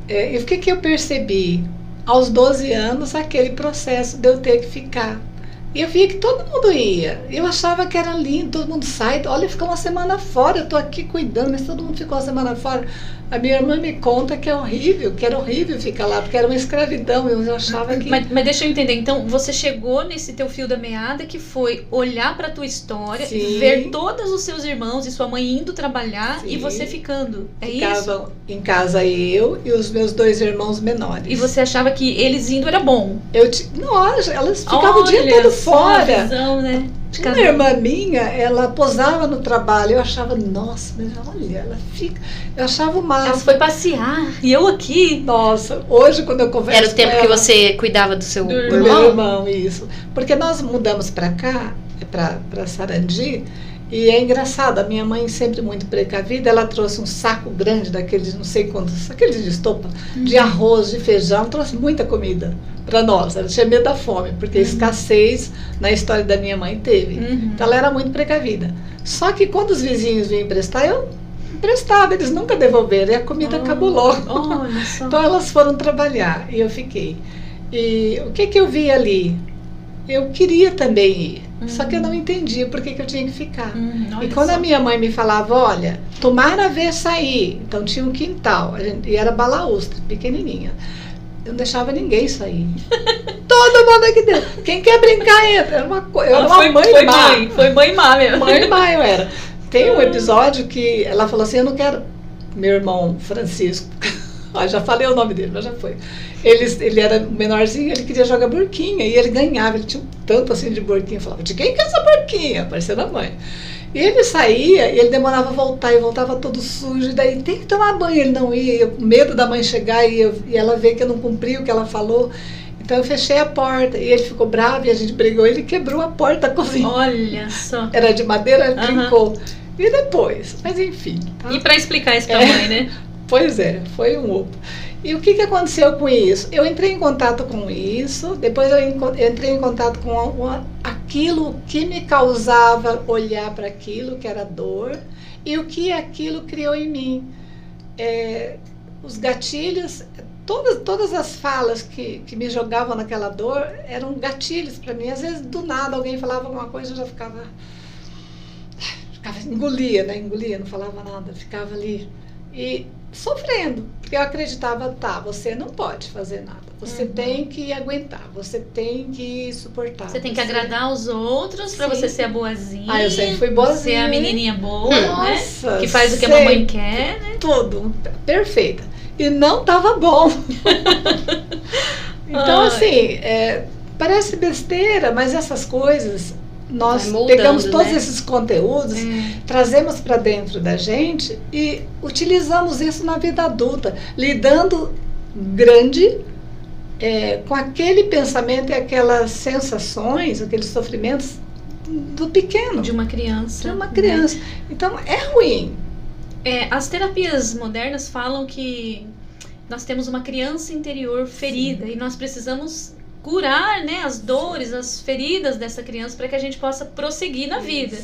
E o que eu percebi? Aos 12 anos, aquele processo de eu ter que ficar E eu via que todo mundo ia. Eu achava que era lindo, todo mundo sai. Olha, ficou uma semana fora, eu tô aqui cuidando, mas todo mundo ficou uma semana fora. A minha irmã me conta que é horrível, que era horrível ficar lá, porque era uma escravidão. Eu achava que... Mas deixa eu entender, então você chegou nesse teu fio da meada que foi olhar pra tua história, Sim. ver todos os seus irmãos e sua mãe indo trabalhar Sim. e você ficando. É isso? Ficavam em casa eu e os meus 2 irmãos menores. E você achava que eles indo era bom? Nossa, elas ficavam o dia Olha todo só a fora. visão, né? De Uma cada um. irmã minha, ela posava no trabalho. Eu achava, nossa, mas olha, ela fica... Eu achava o Ela máximo. foi passear e eu aqui. Nossa, hoje quando eu converso Era o tempo com que ela, você cuidava do seu Do do irmão? meu irmão, isso. Porque nós mudamos pra cá, pra Sarandi, e é engraçado, a minha mãe sempre muito precavida, ela trouxe um saco grande daqueles, não sei quantos, aqueles de estopa, de arroz, de feijão, trouxe muita comida para nós. Ela tinha medo da fome, porque escassez na história da minha mãe teve. Uhum. Então ela era muito precavida. Só que quando os vizinhos vinham emprestar, eu emprestava, eles nunca devolveram, e a comida acabou logo. Olha só. Então elas foram trabalhar e eu fiquei. E o que eu vi ali? Eu queria também ir, só que eu não entendia por que eu tinha que ficar. Olha E quando só. a minha mãe me falava, olha, tomara ver sair, então tinha um quintal, e era balaústre, pequenininha. Eu não deixava ninguém sair. Todo mundo aqui dentro. Quem quer brincar entra. Era uma coisa. Eu era uma foi mãe má. mãe. Foi mãe má mesmo. Mãe má eu era. Tem um episódio que ela falou assim, eu não quero... Meu irmão Francisco, já falei o nome dele, mas já foi. Ele era menorzinho, ele queria jogar burquinha, e ele ganhava, ele tinha um tanto assim de burquinha. Eu falava, de quem que é essa burquinha? Parecendo a mãe. E ele saía, e ele demorava a voltar, e voltava todo sujo, e daí tem que tomar banho, ele não ia, eu com medo da mãe chegar e ela ver que eu não cumpri o que ela falou. Então eu fechei a porta, e ele ficou bravo, e a gente brigou, ele quebrou a porta da cozinha. Olha só. Era de madeira, ele Aham. brincou. E depois, mas enfim. Tá? E pra explicar isso pra mãe, né? Pois é, foi um opo. E o que aconteceu com isso? Eu entrei em contato com isso, depois eu entrei em contato com aquilo que me causava olhar para aquilo, que era dor, e o que aquilo criou em mim. Os gatilhos, todas as falas que me jogavam naquela dor eram gatilhos para mim. Às vezes, do nada, alguém falava alguma coisa, eu já ficava engolia, né? Engolia, não falava nada, ficava ali. E sofrendo, porque eu acreditava, você não pode fazer nada, você tem que aguentar, você tem que suportar. Você tem que agradar os outros pra Sim. você ser a boazinha. Eu sempre fui boazinha. Ser a menininha boa, Nossa, né? Que faz o que a sei. mamãe quer, né? Tudo, perfeita. E não estava bom. Então, assim, parece besteira, mas essas coisas... Nós Vai moldando, pegamos todos né? esses conteúdos, trazemos para dentro da gente e utilizamos isso na vida adulta, lidando grande com aquele pensamento e aquelas sensações, aqueles sofrimentos do pequeno, De uma criança. de uma né? criança. Então é ruim. As terapias modernas falam que nós temos uma criança interior ferida e nós precisamos curar, né, as dores, as feridas dessa criança para que a gente possa prosseguir na vida.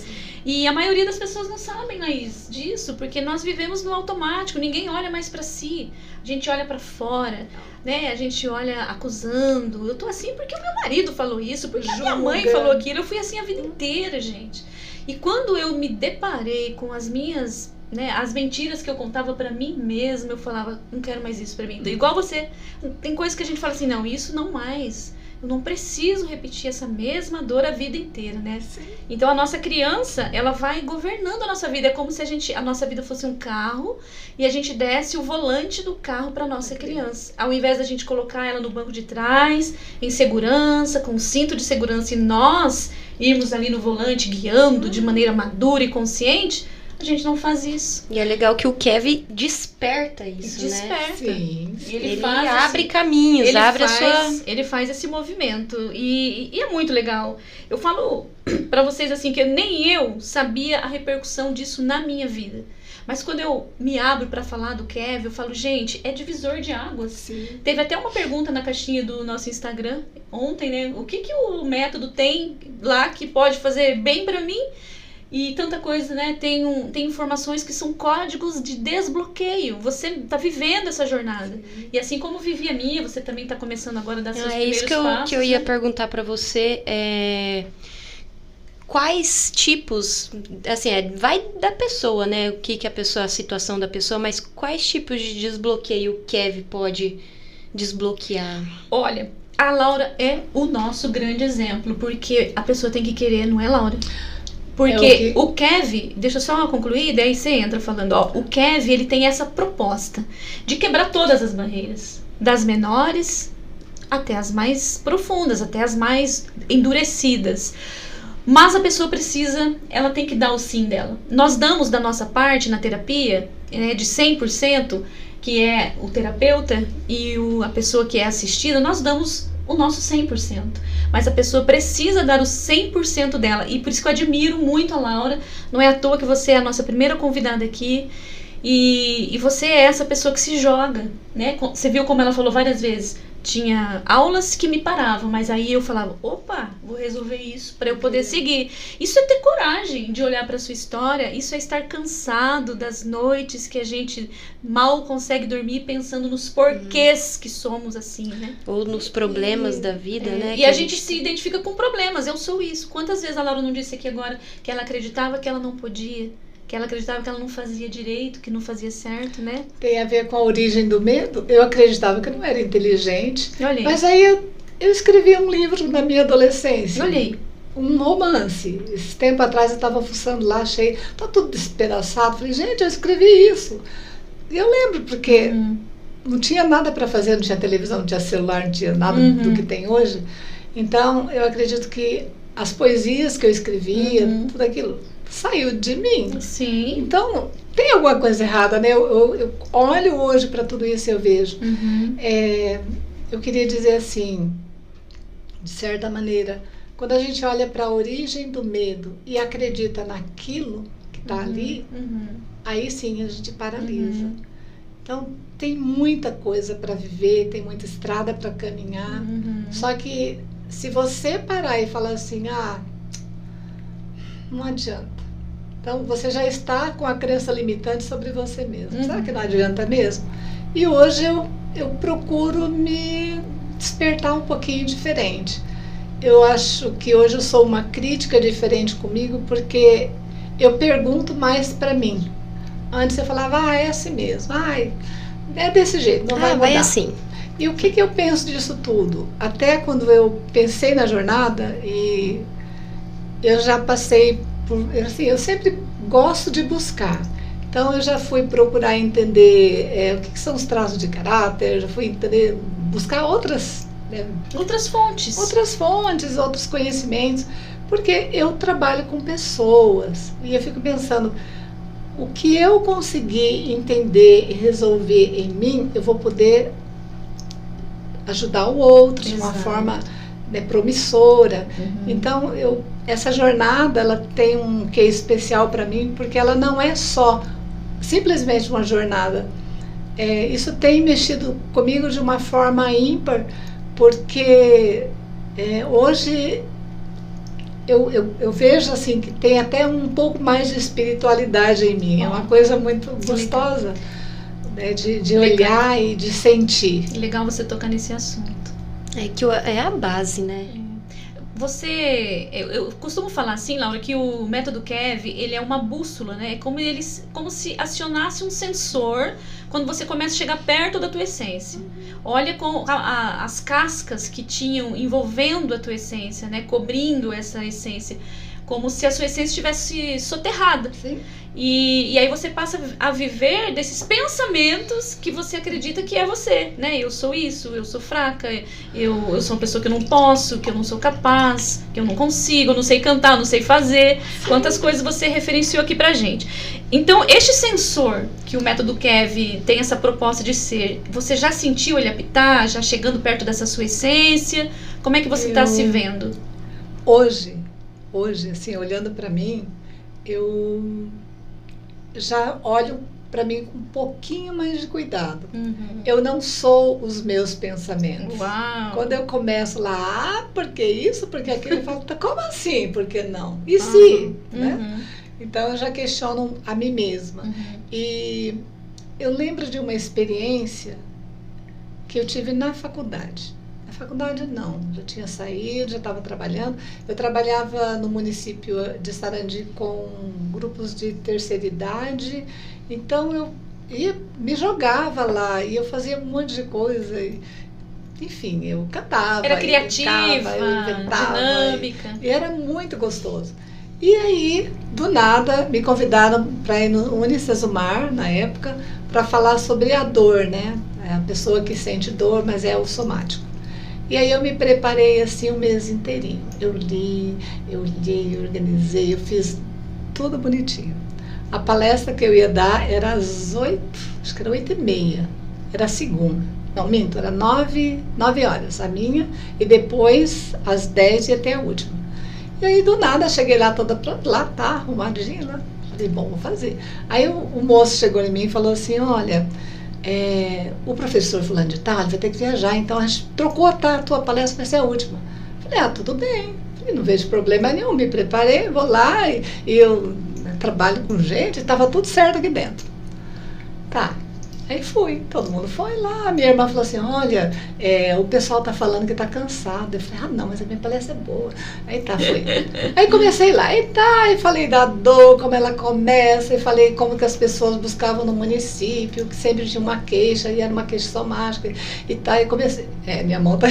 E a maioria das pessoas não sabem mais disso, porque nós vivemos no automático, ninguém olha mais para si, a gente olha para fora, né? A gente olha acusando. Eu tô assim porque o meu marido falou isso, porque a minha mãe falou aquilo, eu fui assim a vida inteira, gente. E quando eu me deparei com as minhas, né, as mentiras que eu contava pra mim mesma, eu falava, não quero mais isso pra mim. Então, igual você, tem coisas que a gente fala assim, não, isso não mais. Eu não preciso repetir essa mesma dor a vida inteira, né? Sim. Então a nossa criança, ela vai governando a nossa vida. É como se a nossa vida fosse um carro e a gente desse o volante do carro para nossa criança. Ao invés da gente colocar ela no banco de trás, em segurança, com um cinto de segurança, e nós irmos ali no volante guiando de maneira madura e consciente, a gente não faz isso. E é legal que o Kevin desperta isso, né? Desperta. Sim. Ele faz abre assim, caminhos, ele faz esse movimento e é muito legal. Eu falo pra vocês assim que nem eu sabia a repercussão disso na minha vida. Mas quando eu me abro pra falar do Kevin, eu falo, gente, é divisor de águas. Sim. Teve até uma pergunta na caixinha do nosso Instagram ontem, né? O que o método tem lá que pode fazer bem pra mim? E tanta coisa, né? Tem informações que são códigos de desbloqueio. Você tá vivendo essa jornada. E assim como vivi a minha, você também tá começando agora a dar seus primeiros passos. É isso que eu ia perguntar pra você. Quais tipos, assim, vai da pessoa, né? O que a pessoa, a situação da pessoa, mas quais tipos de desbloqueio o Kev pode desbloquear? Olha, a Laura é o nosso grande exemplo, porque a pessoa tem que querer, não é, Laura? Porque o Kev, deixa eu só concluir, daí você entra falando, ó, o Kev, ele tem essa proposta de quebrar todas as barreiras, das menores até as mais profundas, até as mais endurecidas. Mas a pessoa ela tem que dar o sim dela. Nós damos da nossa parte na terapia, de 100%, que é o terapeuta e a pessoa que é assistida, nós damos o nosso 100%. Mas a pessoa precisa dar o 100% dela. E por isso que eu admiro muito a Laura. Não é à toa que você é a nossa primeira convidada aqui. E você é essa pessoa que se joga, né? Você viu como ela falou várias vezes. Tinha aulas que me paravam, mas aí eu falava, opa, vou resolver isso para eu poder seguir. Isso é ter coragem de olhar para sua história, isso é estar cansado das noites que a gente mal consegue dormir pensando nos porquês que somos assim, né? Ou nos problemas da vida, né? E a gente se identifica com problemas, eu sou isso. Quantas vezes a Laura não disse aqui agora que ela acreditava que ela não podia? Que ela acreditava que ela não fazia direito, que não fazia certo, né? Tem a ver com a origem do medo. Eu acreditava que eu não era inteligente. Olhei. Mas aí eu escrevi um livro na minha adolescência. Olhei. Um romance. Esse tempo atrás eu estava fuçando lá, achei, tá tudo despedaçado. Falei, gente, eu escrevi isso. E eu lembro, porque não tinha nada para fazer, não tinha televisão, não tinha celular, não tinha nada do que tem hoje. Então, eu acredito que as poesias que eu escrevia, tudo aquilo, saiu de mim. Sim. Então, tem alguma coisa errada, né? Eu olho hoje para tudo isso e eu vejo. Eu queria dizer assim, de certa maneira, quando a gente olha para a origem do medo e acredita naquilo que está ali, aí sim a gente paralisa. Então, tem muita coisa para viver, tem muita estrada para caminhar. Só que se você parar e falar assim, não adianta. Então, você já está com a crença limitante sobre você mesmo. Será que não adianta mesmo? E hoje eu procuro me despertar um pouquinho diferente. Eu acho que hoje eu sou uma crítica diferente comigo, porque eu pergunto mais para mim. Antes eu falava, é assim mesmo. É desse jeito, não vai mudar. Vai assim. E o que eu penso disso tudo? Até quando eu pensei na jornada, e eu já passei por... Assim, eu sempre gosto de buscar. Então, eu já fui procurar entender o que são os traços de caráter, já fui entender, buscar outras fontes. Outras fontes, outros conhecimentos, porque eu trabalho com pessoas. E eu fico pensando, o que eu conseguir entender e resolver em mim, eu vou poder ajudar o outro de uma forma promissora. Então, essa jornada, ela tem um quê especial para mim, porque ela não é só simplesmente uma jornada. Isso tem mexido comigo de uma forma ímpar, porque hoje eu vejo assim que tem até um pouco mais de espiritualidade em mim. É uma coisa muito gostosa, né, de olhar e de sentir. Legal você tocar nesse assunto. É a base, né? Eu costumo falar assim, Laura, que o método Kev, ele é uma bússola, né? É como se acionasse um sensor quando você começa a chegar perto da tua essência. Olha com as cascas que tinham envolvendo a tua essência, né? Cobrindo essa essência, como se a sua essência estivesse soterrada. Sim. E aí você passa a viver desses pensamentos que você acredita que é você, né? Eu sou isso, eu sou fraca, eu sou uma pessoa que eu não posso, que eu não sou capaz, que eu não consigo, eu não sei cantar, eu não sei fazer. Quantas coisas você referenciou aqui pra gente. Então, este sensor que o método Kev tem essa proposta de ser, você já sentiu ele apitar, já chegando perto dessa sua essência? Como é que você está se vendo? Hoje, assim, olhando para mim, eu já olho para mim com um pouquinho mais de cuidado. Eu não sou os meus pensamentos. Uau. Quando eu começo lá, por que isso, por que aquilo, eu falo, como assim, por que não? E se? Né? Então eu já questiono a mim mesma. E eu lembro de uma experiência que eu tive na faculdade. Na faculdade não, já tinha saído, já estava trabalhando. Eu trabalhava no município de Sarandi com grupos de terceira idade, então eu me jogava lá e eu fazia um monte de coisa. Enfim, eu cantava. Era criativa, eu inventava, dinâmica. E era muito gostoso. E aí, do nada, me convidaram para ir no Unicesumar, na época, para falar sobre a dor, né? É a pessoa que sente dor, mas é o somático. E aí eu me preparei assim um mês inteirinho. Eu li, eu organizei, eu fiz tudo bonitinho. A palestra que eu ia dar era às 8, acho que era 8h30, era a segunda. Não, minto, era 9 horas a minha, e depois às 10 ia ter a última. E aí do nada cheguei lá toda pronta, lá tá, arrumadinha, lá. Falei, bom, vou fazer. Aí o moço chegou em mim e falou assim, olha, o professor fulano de tal, ele vai ter que viajar, então a gente trocou a tua palestra, vai ser a última. Falei, tudo bem, falei, não vejo problema nenhum, me preparei, vou lá e eu trabalho com gente, estava tudo certo aqui dentro. Tá. Aí fui, todo mundo foi lá, minha irmã falou assim, olha, o pessoal tá falando que tá cansado. Eu falei, não, mas a minha palestra é boa. Aí tá, fui. Aí comecei lá, e falei da dor, como ela começa, e falei como que as pessoas buscavam no município, que sempre tinha uma queixa, e era uma queixa somática, e tá, e comecei, minha mão tá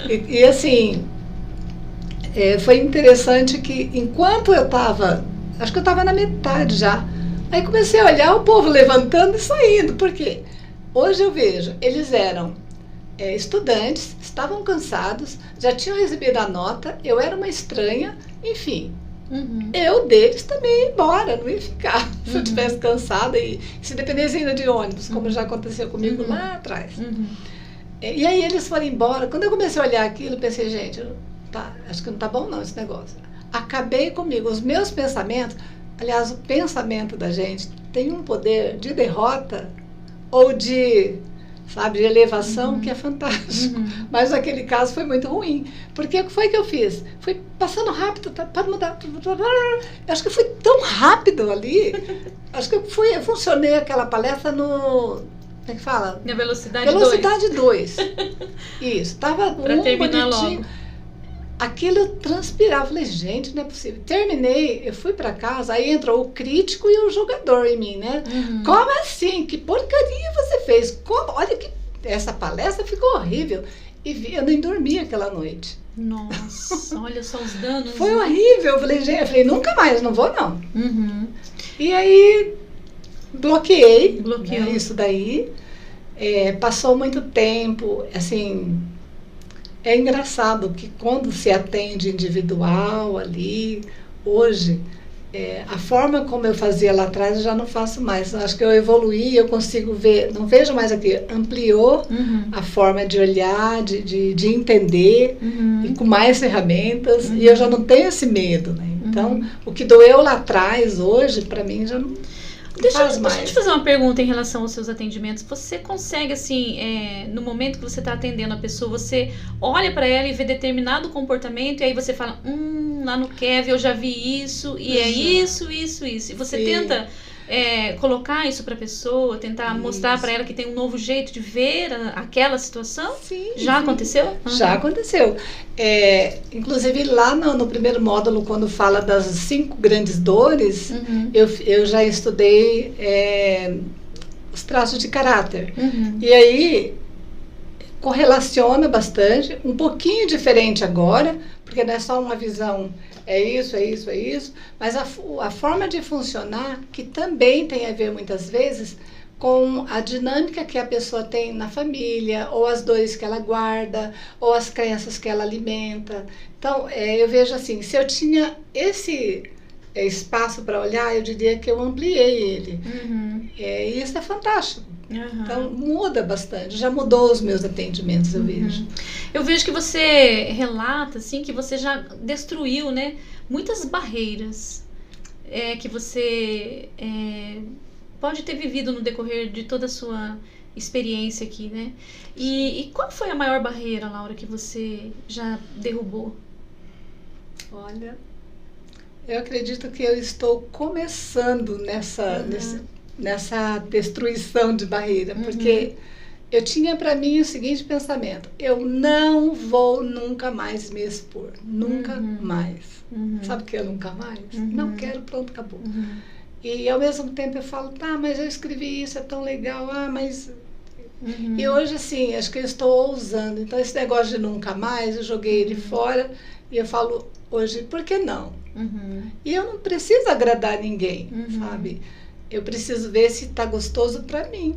e assim, foi interessante que enquanto eu tava, acho que eu tava na metade já, aí comecei a olhar o povo levantando e saindo, porque hoje eu vejo, eles eram estudantes, estavam cansados, já tinham recebido a nota, eu era uma estranha, enfim. Eu deles também ia embora, não ia ficar se eu estivesse cansada e se dependesse ainda de ônibus, como já aconteceu comigo lá atrás. E aí eles foram embora. Quando eu comecei a olhar aquilo, eu pensei, gente, acho que não tá bom não esse negócio. Acabei comigo, os meus pensamentos. Aliás, o pensamento da gente tem um poder de derrota ou de elevação que é fantástico. Mas naquele caso foi muito ruim. Porque o que foi que eu fiz? Fui passando rápido, para mudar. Eu acho que fui tão rápido ali. Acho que eu funcionei aquela palestra no... Como é que fala? Na velocidade 2. Isso. Estava terminar bonitinho. Logo. Aquilo eu transpirava, falei, gente, não é possível. Terminei, eu fui para casa, aí entrou o crítico e o julgador em mim, né? Como assim? Que porcaria você fez? Como? Olha que essa palestra ficou horrível. E eu nem dormi aquela noite. Nossa, olha só os danos. Foi horrível. Eu falei, gente, nunca mais, não vou não. E aí, bloqueei. Né, isso daí. Passou muito tempo, assim... É engraçado que quando se atende individual ali, hoje, a forma como eu fazia lá atrás eu já não faço mais. Acho que eu evoluí, eu consigo ver, não vejo mais aqui, ampliou a forma de olhar, de entender, e com mais ferramentas, e eu já não tenho esse medo, né? Então, o que doeu lá atrás, hoje, para mim, já não... Deixa eu te fazer uma pergunta em relação aos seus atendimentos. Você consegue, assim, no momento que você está atendendo a pessoa, você olha para ela e vê determinado comportamento e aí você fala, lá no Kevin eu já vi isso, e é isso. E você tenta colocar isso para a pessoa, tentar mostrar para ela que tem um novo jeito de ver aquela situação? Sim. Já aconteceu? Já aconteceu. Inclusive lá no primeiro módulo, quando fala das 5 grandes dores, eu já estudei os traços de caráter. E aí correlaciona bastante, um pouquinho diferente agora, porque não é só uma visão, é isso, mas a forma de funcionar, que também tem a ver muitas vezes com a dinâmica que a pessoa tem na família, ou as dores que ela guarda, ou as crenças que ela alimenta. Então, eu vejo assim, se eu tinha esse espaço para olhar, eu diria que eu ampliei ele. E isso é fantástico. Então, muda bastante. Já mudou os meus atendimentos, eu vejo. Eu vejo que você relata, assim, que você já destruiu, né, muitas barreiras que você pode ter vivido no decorrer de toda a sua experiência aqui, né? E qual foi a maior barreira, Laura, que você já derrubou? Olha, Eu acredito que eu estou começando nessa destruição de barreira, porque eu tinha para mim o seguinte pensamento: eu não vou nunca mais me expor, nunca mais. Sabe o que é nunca mais? Não quero, pronto, acabou. E ao mesmo tempo eu falo, tá, mas eu escrevi isso, é tão legal, mas... E hoje, assim, acho que eu estou ousando. Então, esse negócio de nunca mais, eu joguei ele fora e eu falo hoje, por que não? E eu não preciso agradar ninguém, sabe? Eu preciso ver se está gostoso para mim.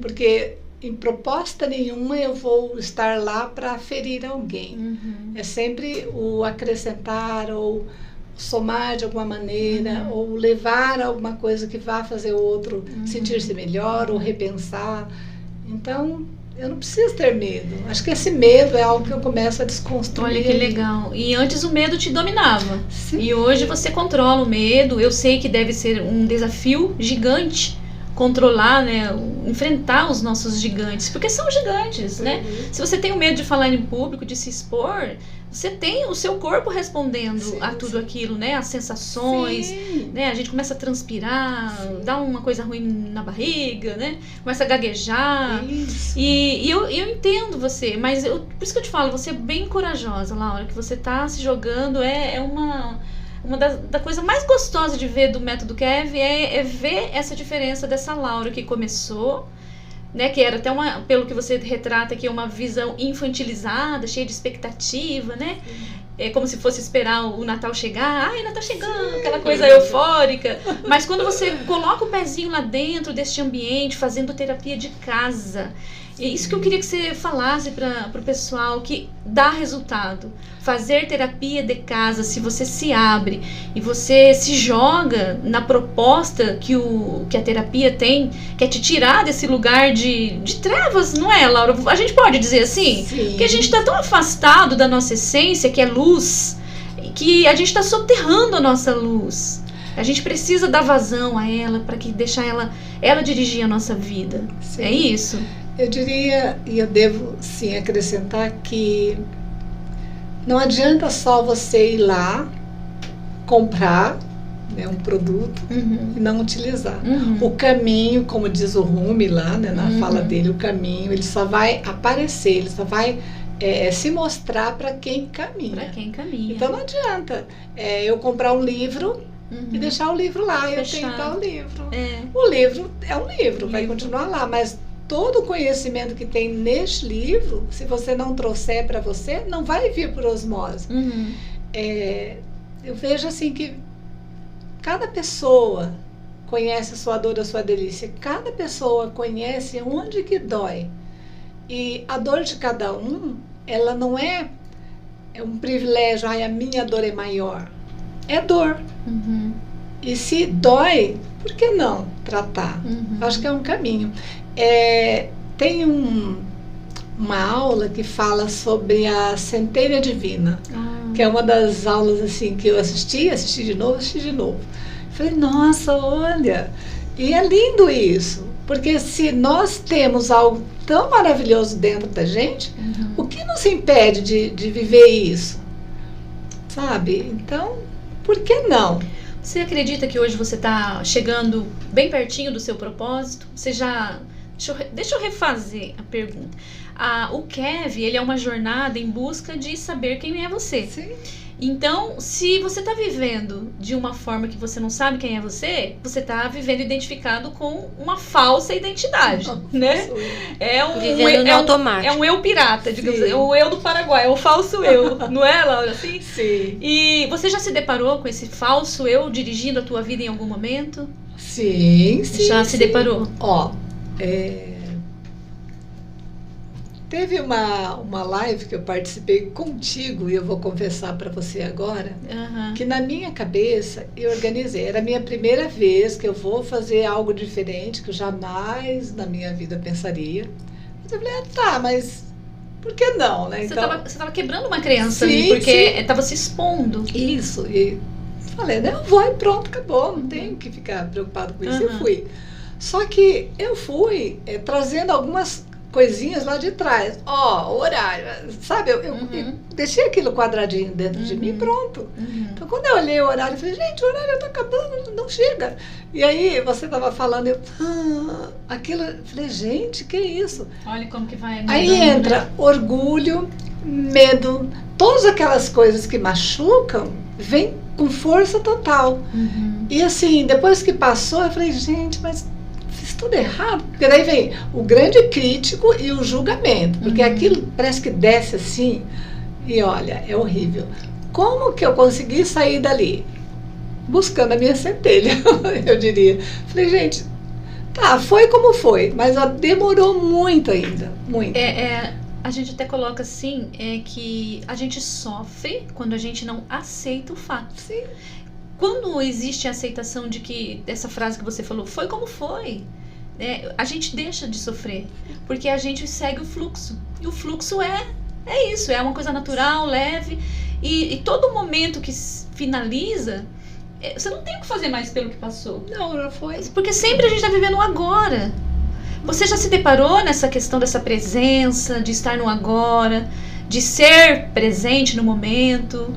Porque em proposta nenhuma eu vou estar lá para ferir alguém. É sempre o acrescentar ou somar de alguma maneira, ou levar alguma coisa que vá fazer o outro sentir-se melhor ou repensar. Então, eu não preciso ter medo. Acho que esse medo é algo que eu começo a desconstruir. Olha que legal. E antes o medo te dominava. Sim. E hoje você controla o medo. Eu sei que deve ser um desafio gigante controlar, né, enfrentar os nossos gigantes, porque são gigantes, né? Se você tem o medo de falar em público, de se expor, você tem o seu corpo respondendo a tudo aquilo, né? As sensações, né? A gente começa a transpirar, dá uma coisa ruim na barriga, né? Começa a gaguejar. E eu entendo você, mas por isso que eu te falo, você é bem corajosa, Laura, que você tá se jogando, uma da coisa mais gostosa de ver do Método Kev é ver essa diferença dessa Laura que começou, né, que era até pelo que você retrata aqui, uma visão infantilizada, cheia de expectativa, né? É como se fosse esperar o Natal chegar, Natal chegando, aquela coisa eufórica. Mas quando você coloca o pezinho lá dentro deste ambiente, fazendo terapia de casa, é isso que eu queria que você falasse para o pessoal, que dá resultado. Fazer terapia de casa, se você se abre e você se joga na proposta que a terapia tem, que é te tirar desse lugar de trevas, não é, Laura? A gente pode dizer assim? Sim. Que a gente está tão afastado da nossa essência, que é luz, que a gente está soterrando a nossa luz. A gente precisa dar vazão a ela para que deixar ela dirigir a nossa vida. Sim. É isso? Eu diria, e eu devo sim acrescentar, que não adianta só você ir lá, comprar, né, um produto e não utilizar. O caminho, como diz o Rumi lá, né, na fala dele, o caminho, ele só vai aparecer, ele só vai se mostrar para quem caminha. Para quem caminha. Então não adianta eu comprar um livro e deixar o livro lá, Fechado. eu tenho tal livro. É. O livro é um livro, vai continuar lá, mas todo o conhecimento que tem neste livro, se você não trouxer para você, não vai vir por osmose. Eu vejo assim que cada pessoa conhece a sua dor, a sua delícia. Cada pessoa conhece onde que dói. E a dor de cada um, ela não é um privilégio, a minha dor é maior. É dor. E se dói, por que não tratar? Acho que é um caminho. Tem uma aula que fala sobre a centelha divina, que é uma das aulas assim que eu assisti de novo. Falei, nossa, olha, e é lindo isso, porque se nós temos algo tão maravilhoso dentro da gente, o que nos impede de viver isso? Sabe? Então, por que não? Você acredita que hoje você está chegando bem pertinho do seu propósito? Você já... Deixa eu refazer a pergunta. O Kev, ele é uma jornada em busca de saber quem é você. Sim. Então, se você está vivendo de uma forma que você não sabe quem é você está vivendo identificado com uma falsa identidade, né? Vivendo no automático. É um eu pirata, digamos assim. Sim. É o eu do Paraguai, é o falso eu, não é, Laura? Assim? Sim. E você já se deparou com esse falso eu dirigindo a tua vida em algum momento? Sim. Já se deparou? Teve uma live que eu participei contigo, e eu vou confessar para você agora, que na minha cabeça eu organizei. Era a minha primeira vez que eu vou fazer algo diferente, que eu jamais na minha vida pensaria. Mas eu falei, mas por que não, né? Você estava quebrando uma crença ali, Sim, porque estava se expondo. Isso, e falei, eu vou e pronto, acabou, não tenho que ficar preocupado com isso. Eu fui. Só que eu fui trazendo algumas coisinhas lá de trás. Ó, o horário, sabe? Eu deixei aquilo quadradinho dentro de mim e pronto. Então, quando eu olhei o horário, eu falei, gente, o horário tá acabando, não chega. E aí, você tava falando, aquilo, eu falei, gente, que isso? Olha como que vai mudando, aí entra orgulho, medo, todas aquelas coisas que machucam, vem com força total. E assim, depois que passou, eu falei, gente, mas fiz tudo errado. Porque daí vem o grande crítico e o julgamento. Porque aquilo parece que desce assim, e olha, é horrível. Como que eu consegui sair dali? Buscando a minha centelha, eu diria. Falei, gente, tá, foi como foi, mas demorou muito ainda, muito. A gente até coloca assim, que a gente sofre quando a gente não aceita o fato. Sim. Quando existe a aceitação de que, essa frase que você falou, foi como foi, a gente deixa de sofrer, porque a gente segue o fluxo. E o fluxo é isso, é uma coisa natural, leve, e todo momento que finaliza, você não tem o que fazer mais pelo que passou. Não, já foi. Porque sempre a gente está vivendo o agora. Você já se deparou nessa questão dessa presença, de estar no agora, de ser presente no momento?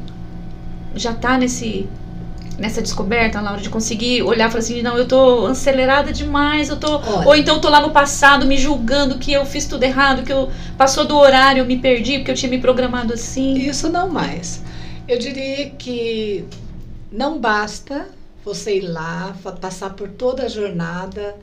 Já está nessa descoberta, Laura, de conseguir olhar e falar assim, não, eu tô acelerada demais, ou então eu tô lá no passado me julgando que eu fiz tudo errado, que eu passou do horário, eu me perdi porque eu tinha me programado assim. Isso não mais. Eu diria que não basta você ir lá, passar por toda a jornada.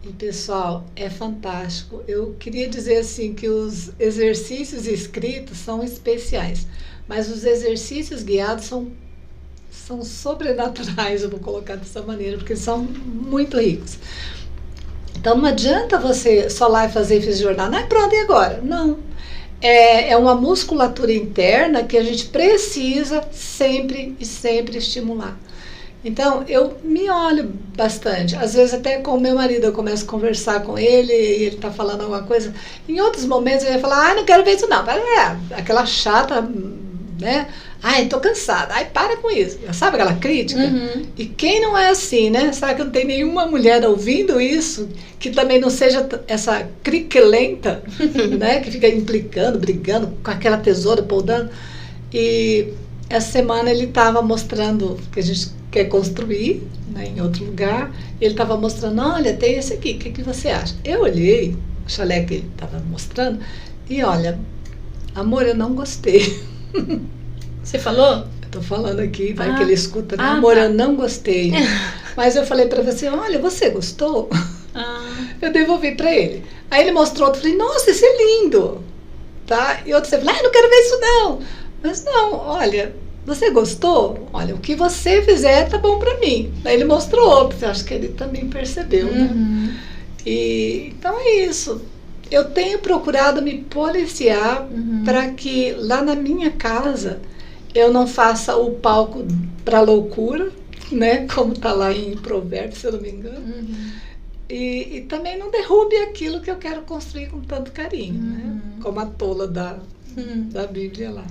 E, pessoal, é fantástico. Eu queria dizer assim que os exercícios escritos são especiais, mas os exercícios guiados são sobrenaturais, eu vou colocar dessa maneira, porque são muito ricos. Então, não adianta você só lá e fazer fiz jornada, pronto, e agora? Não. É uma musculatura interna que a gente precisa sempre e sempre estimular. Então, eu me olho bastante. Às vezes, até com o meu marido, eu começo a conversar com ele e ele está falando alguma coisa. Em outros momentos, eu ia falar, não quero ver isso não. Aquela chata, né? Tô cansada. Para com isso. Sabe aquela crítica? E quem não é assim, né? Será que não tem nenhuma mulher ouvindo isso que também não seja essa criquelenta, né? Que fica implicando, brigando com aquela tesoura, podando. E essa semana ele estava mostrando que a gente quer construir, né, em outro lugar. Ele estava mostrando, olha, tem esse aqui, o que você acha? Eu olhei o chalé que ele estava mostrando e olha, amor, eu não gostei. Você falou? Eu tô falando aqui, vai que ele escuta, né? Amor, eu não gostei. Mas eu falei para você, olha, você gostou? Eu devolvi para ele. Aí ele mostrou outro, falei, nossa, esse é lindo. Tá? E outro, você falou, não quero ver isso não. Mas não, olha, você gostou? Olha, o que você fizer tá bom pra mim. Aí ele mostrou outro, acho que ele também percebeu, né? E, então é isso. Eu tenho procurado me policiar para que lá na minha casa eu não faça o palco pra loucura, né? Como tá lá em Provérbios, se eu não me engano. E também não derrube aquilo que eu quero construir com tanto carinho, né? Como a tola da Bíblia lá.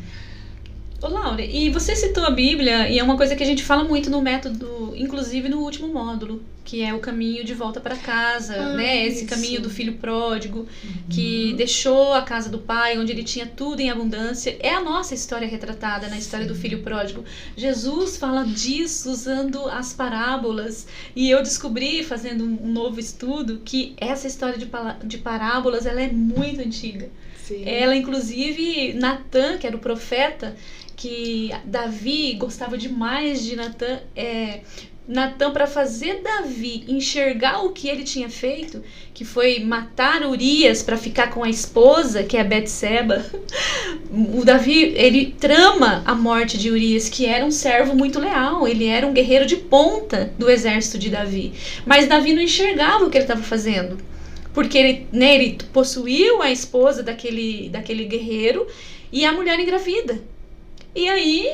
Ô Laura, e você citou a Bíblia, e é uma coisa que a gente fala muito no método, inclusive no último módulo, que é o caminho de volta para casa, né? Esse caminho do filho pródigo, que deixou a casa do pai, onde ele tinha tudo em abundância. É a nossa história retratada na história do filho pródigo. Jesus fala disso usando as parábolas, e eu descobri, fazendo um novo estudo, que essa história de parábolas, ela é muito antiga. Sim. Ela, inclusive, Natã, que era o profeta, que Davi gostava demais de Natã, Natã, para fazer Davi enxergar o que ele tinha feito, que foi matar Urias para ficar com a esposa, que é a Betseba. O Davi, ele trama a morte de Urias, que era um servo muito leal, ele era um guerreiro de ponta do exército de Davi. Mas Davi não enxergava o que ele estava fazendo, porque ele possuiu a esposa daquele guerreiro e a mulher engravida. E aí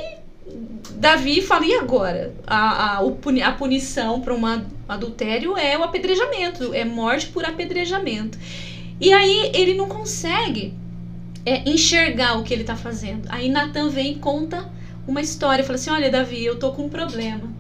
Davi fala, e agora? A punição para um adultério é o apedrejamento, é morte por apedrejamento. E aí ele não consegue enxergar o que ele está fazendo. Aí Natã vem e conta uma história, fala assim, olha Davi, eu tô com um problema.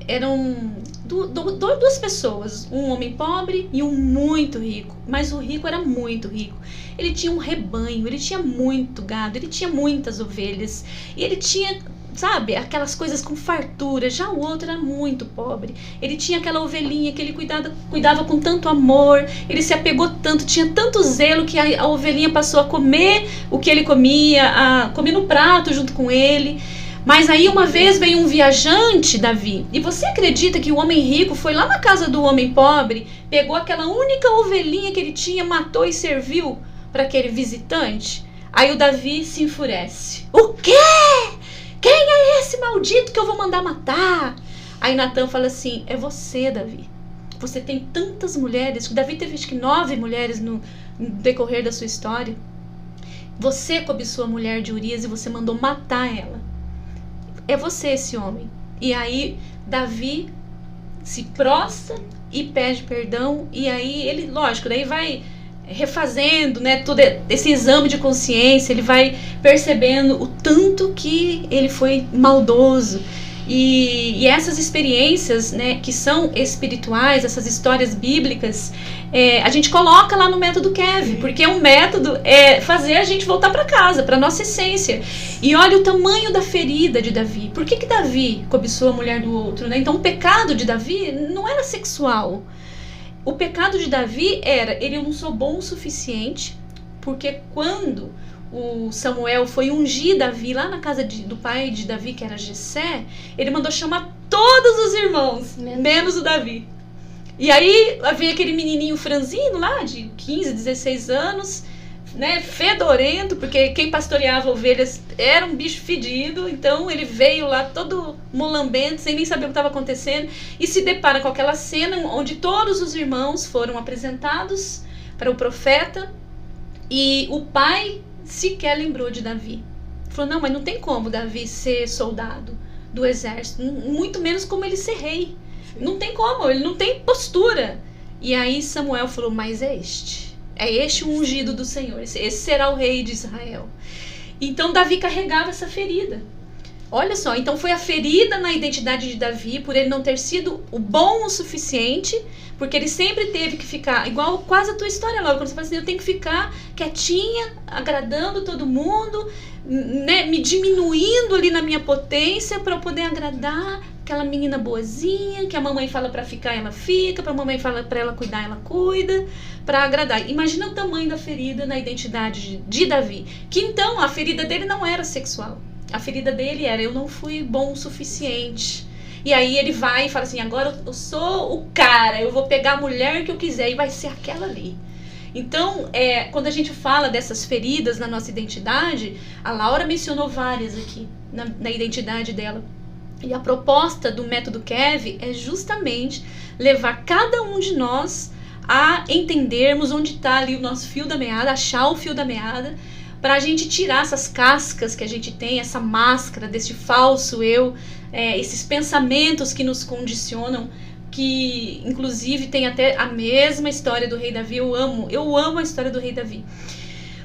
Eram duas pessoas, um homem pobre e um muito rico, mas o rico era muito rico. Ele tinha um rebanho, ele tinha muito gado, ele tinha muitas ovelhas, e ele tinha, sabe, aquelas coisas com fartura. Já o outro era muito pobre, ele tinha aquela ovelhinha que ele cuidava com tanto amor, ele se apegou tanto, tinha tanto zelo que a ovelhinha passou a comer o que ele comia, a comer no prato junto com ele. Mas aí uma vez veio um viajante, Davi, e você acredita que o homem rico foi lá na casa do homem pobre, pegou aquela única ovelhinha que ele tinha, matou e serviu para aquele visitante? Aí o Davi se enfurece. O quê? Quem é esse maldito que eu vou mandar matar? Aí Natan fala assim, é você, Davi. Você tem tantas mulheres, Davi teve acho que 9 mulheres no decorrer da sua história. Você cobiçou a mulher de Urias e você mandou matar ela. É você esse homem. E aí Davi se prostra e pede perdão. E aí ele, lógico, daí vai refazendo, né, todo esse exame de consciência. Ele vai percebendo o tanto que ele foi maldoso. E essas experiências, né, que são espirituais, essas histórias bíblicas, a gente coloca lá no método Kev, porque o método é fazer a gente voltar para casa, para nossa essência. E olha o tamanho da ferida de Davi. Por que Davi cobiçou a mulher do outro, né? Então o pecado de Davi não era sexual. O pecado de Davi era, ele não sou bom o suficiente, porque quando o Samuel foi ungir Davi lá na casa do pai de Davi, que era Jessé, ele mandou chamar todos os irmãos, menos o Davi. E aí vem aquele menininho franzino lá, de 15, 16 anos, né, fedorento, porque quem pastoreava ovelhas era um bicho fedido. Então ele veio lá todo molambento, sem nem saber o que estava acontecendo, e se depara com aquela cena onde todos os irmãos foram apresentados para o profeta, e o pai sequer lembrou de Davi. Falou, não, mas não tem como Davi ser soldado do exército, muito menos como ele ser rei. Sim. Não tem como, ele não tem postura. E aí Samuel falou, mas é este o ungido do Senhor, esse será o rei de Israel. Então Davi carregava essa ferida. Olha só, então foi a ferida na identidade de Davi, por ele não ter sido o bom o suficiente, porque ele sempre teve que ficar, igual quase a tua história, Laura, quando você fala assim, eu tenho que ficar quietinha, agradando todo mundo, né, me diminuindo ali na minha potência para eu poder agradar aquela menina boazinha, que a mamãe fala para ficar, ela fica, para a mamãe fala para ela cuidar, ela cuida, para agradar. Imagina o tamanho da ferida na identidade de Davi, que então a ferida dele não era sexual. A ferida dele era, eu não fui bom o suficiente. E aí ele vai e fala assim, agora eu sou o cara, eu vou pegar a mulher que eu quiser e vai ser aquela ali. Então, quando a gente fala dessas feridas na nossa identidade, a Laura mencionou várias aqui na identidade dela. E a proposta do método Kev é justamente levar cada um de nós a entendermos onde está ali o nosso fio da meada, achar o fio da meada, para a gente tirar essas cascas que a gente tem, essa máscara desse falso eu, esses pensamentos que nos condicionam, que inclusive tem até a mesma história do rei Davi. Eu amo a história do rei Davi.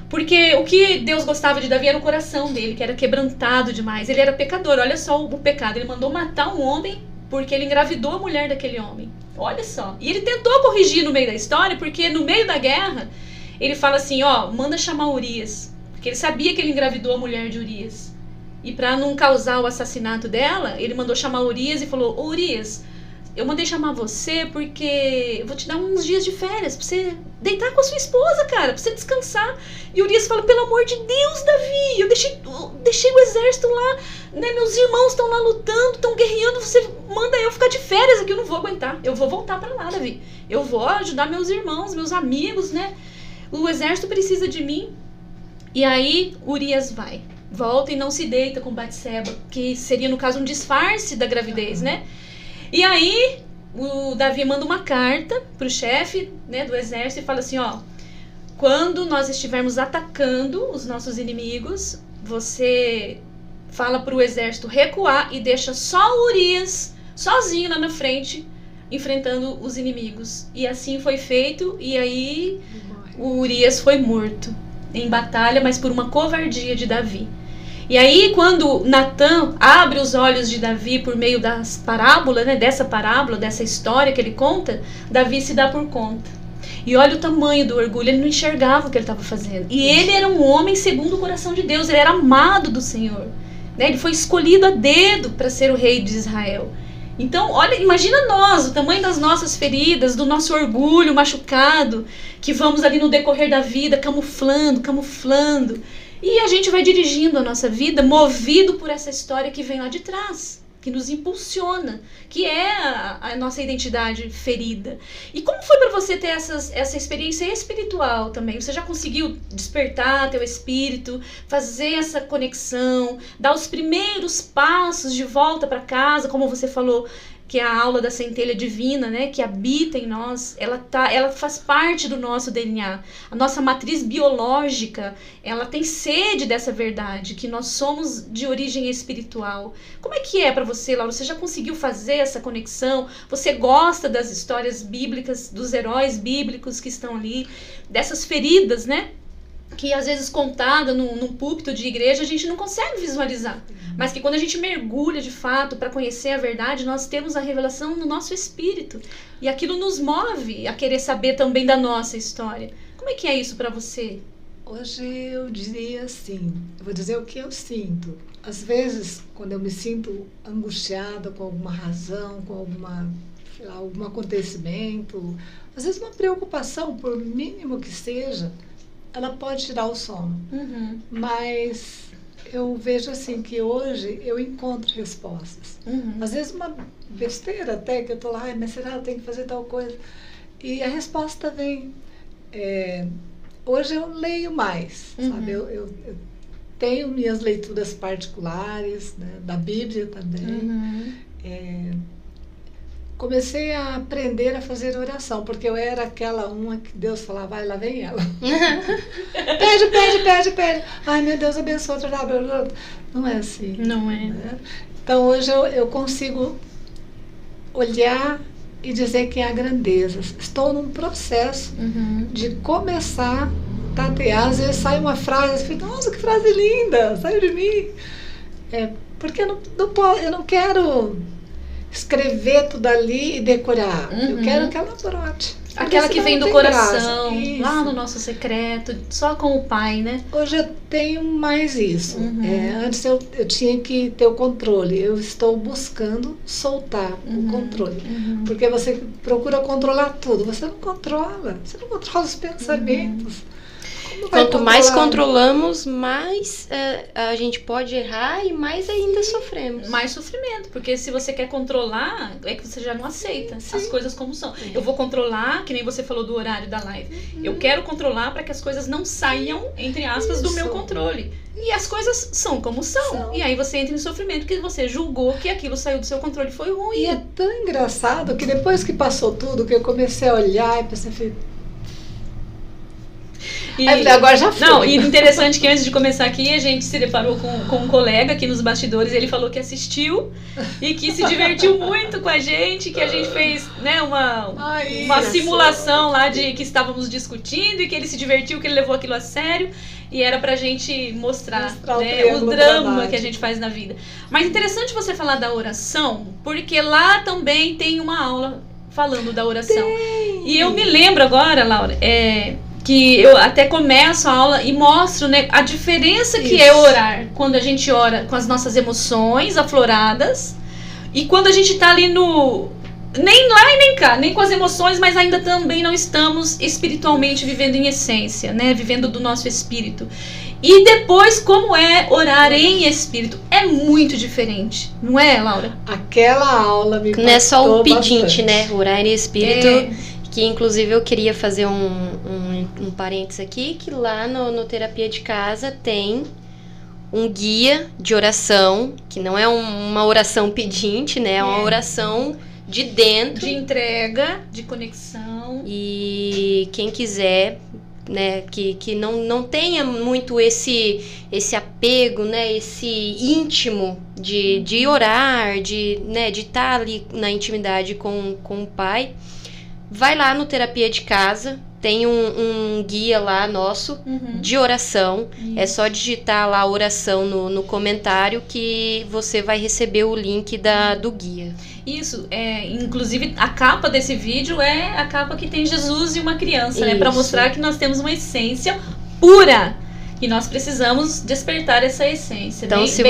Porque o que Deus gostava de Davi era o coração dele, que era quebrantado demais. Ele era pecador, olha só o pecado. Ele mandou matar um homem porque ele engravidou a mulher daquele homem. Olha só. E ele tentou corrigir no meio da história, porque no meio da guerra, ele fala assim, manda chamar Urias. Porque ele sabia que ele engravidou a mulher de Urias. E para não causar o assassinato dela, ele mandou chamar Urias e falou, Urias, eu mandei chamar você porque eu vou te dar uns dias de férias pra você deitar com a sua esposa, cara, pra você descansar. E Urias fala, pelo amor de Deus, Davi, eu deixei o exército lá, né, meus irmãos estão lá lutando, estão guerreando, você manda eu ficar de férias aqui, eu não vou aguentar, eu vou voltar pra lá, Davi. Eu vou ajudar meus irmãos, meus amigos, né, o exército precisa de mim. E aí Urias volta e não se deita com Batseba, que seria no caso um disfarce da gravidez, né? E aí o Davi manda uma carta pro chefe, né, do exército e fala assim, quando nós estivermos atacando os nossos inimigos, você fala pro exército recuar e deixa só Urias sozinho lá na frente, enfrentando os inimigos. E assim foi feito, e aí o Urias foi morto em batalha, mas por uma covardia de Davi. E aí, quando Natan abre os olhos de Davi por meio das parábolas, né, dessa parábola, dessa história que ele conta, Davi se dá por conta. E olha o tamanho do orgulho, ele não enxergava o que ele estava fazendo. E ele era um homem segundo o coração de Deus, ele era amado do Senhor. Né? Ele foi escolhido a dedo para ser o rei de Israel. Então, olha, imagina nós, o tamanho das nossas feridas, do nosso orgulho machucado, que vamos ali no decorrer da vida camuflando. E a gente vai dirigindo a nossa vida movido por essa história que vem lá de trás, que nos impulsiona, que é a nossa identidade ferida. E como foi para você ter essa experiência espiritual também? Você já conseguiu despertar teu espírito, fazer essa conexão, dar os primeiros passos de volta para casa, como você falou, que é a aula da centelha divina, né, que habita em nós, ela faz parte do nosso DNA. A nossa matriz biológica, ela tem sede dessa verdade, que nós somos de origem espiritual. Como é que é para você, Laura? Você já conseguiu fazer essa conexão? Você gosta das histórias bíblicas, dos heróis bíblicos que estão ali, dessas feridas, né? Que às vezes contada num púlpito de igreja a gente não consegue visualizar, mas que quando a gente mergulha de fato para conhecer a verdade, nós temos a revelação no nosso espírito, e aquilo nos move a querer saber também da nossa história. Como é que é isso para você? Hoje eu diria assim, eu vou dizer o que eu sinto. Às vezes, quando eu me sinto angustiada com alguma razão, com algum acontecimento, às vezes uma preocupação, por mínimo que seja, ela pode tirar o sono. Uhum. Mas eu vejo assim que hoje eu encontro respostas. Uhum. Às vezes uma besteira até, que eu tô lá, mas será que eu tenho que fazer tal coisa? E a resposta vem. Hoje eu leio mais, sabe? Eu tenho minhas leituras particulares, né? Da Bíblia também. Comecei a aprender a fazer oração, porque eu era aquela uma que Deus falava, vai, lá vem ela. Pede. Ai, meu Deus, abençoa. Não é assim. Não é. Né? Então, hoje eu consigo olhar e dizer que há grandezas. Estou num processo de começar a tatear. Às vezes sai uma frase, eu fico, nossa, que frase linda, saiu de mim. Porque eu não quero escrever tudo ali e decorar. Eu quero que ela brote. Aquela que vem do coração, lá no nosso secreto, só com o Pai, né? Hoje eu tenho mais isso. Antes eu tinha que ter o controle. Eu estou buscando soltar o controle. Porque você procura controlar tudo. Você não controla. Você não controla os pensamentos. Quanto mais controlamos, mais a gente pode errar e mais ainda sofremos. Mais sofrimento, porque se você quer controlar, é que você já não aceita as coisas como são. Eu vou controlar, que nem você falou do horário da live. Eu quero controlar para que as coisas não saiam, entre aspas, do meu controle. E as coisas são como são. E aí você entra em sofrimento, porque você julgou que aquilo saiu do seu controle e foi ruim. E é tão engraçado que depois que passou tudo, que eu comecei a olhar e pensei... E, aí, agora já foi. Não, e interessante que antes de começar aqui, a gente se deparou com um colega aqui nos bastidores, ele falou que assistiu e que se divertiu muito com a gente, que a gente fez, né, uma simulação lá de que estávamos discutindo e que ele se divertiu, que ele levou aquilo a sério, e era pra gente mostrar né, o drama que a gente faz na vida. Mas interessante você falar da oração, porque lá também tem uma aula falando da oração. E eu me lembro agora, Laura, que eu até começo a aula e mostro, né, a diferença que é orar quando a gente ora com as nossas emoções afloradas e quando a gente está ali nem lá e nem cá, nem com as emoções, mas ainda também não estamos espiritualmente vivendo em essência, né, vivendo do nosso espírito. E depois, como é orar em espírito? É muito diferente, não é, Laura? Aquela aula me não é só o pedinte, bastante. né, orar em espírito... Que inclusive eu queria fazer um parênteses aqui, que lá no Terapia de Casa tem um guia de oração, que não é uma oração pedinte, né? É uma oração de dentro. De entrega, de conexão. E quem quiser, né, que não tenha muito esse apego, né, esse íntimo de orar, de estar ali na intimidade com o Pai, vai lá no Terapia de Casa, tem um guia lá nosso de oração. Isso. É só digitar lá oração no comentário que você vai receber o link do guia. Isso, inclusive a capa desse vídeo é a capa que tem Jesus e uma criança, né? Para mostrar que nós temos uma essência pura e nós precisamos despertar essa essência. Então, se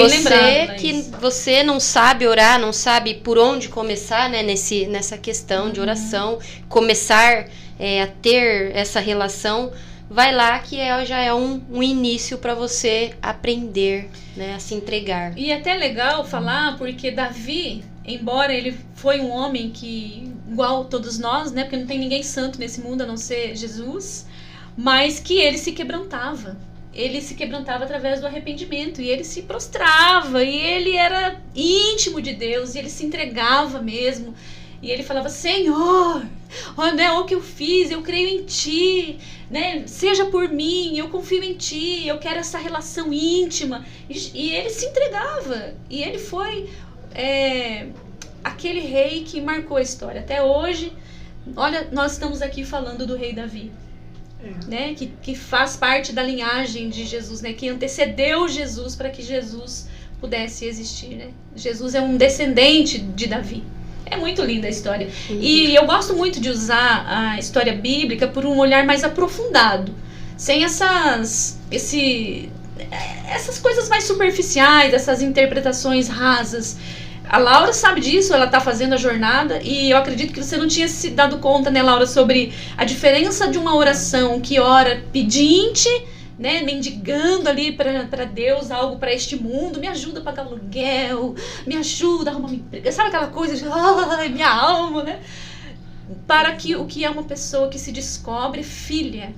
você não sabe orar, não sabe por onde começar, né? Nessa questão de oração, começar a ter essa relação, vai lá que já é um início para você aprender, né? A se entregar. E é até legal falar porque Davi, embora ele foi um homem que, igual todos nós, né? Porque não tem ninguém santo nesse mundo a não ser Jesus, mas que ele se quebrantava. Ele se quebrantava através do arrependimento e ele se prostrava e ele era íntimo de Deus e ele se entregava mesmo. E ele falava, Senhor, né, o que eu fiz, eu creio em Ti, né, seja por mim, eu confio em Ti, eu quero essa relação íntima. E ele se entregava e ele foi aquele rei que marcou a história. Até hoje, olha, nós estamos aqui falando do rei Davi. Né, que faz parte da linhagem de Jesus, né, que antecedeu Jesus para que Jesus pudesse existir, né? Jesus é um descendente de Davi. É muito linda a história. E eu gosto muito de usar a história bíblica por um olhar mais aprofundado, sem essas coisas mais superficiais, essas interpretações rasas. A Laura sabe disso, ela está fazendo a jornada e eu acredito que você não tinha se dado conta, né, Laura, sobre a diferença de uma oração que ora pedinte, né, mendigando ali para Deus algo para este mundo, me ajuda a pagar aluguel, me ajuda a arrumar um emprego, sabe aquela coisa de minha alma, né? Para que o que é uma pessoa que se descobre filha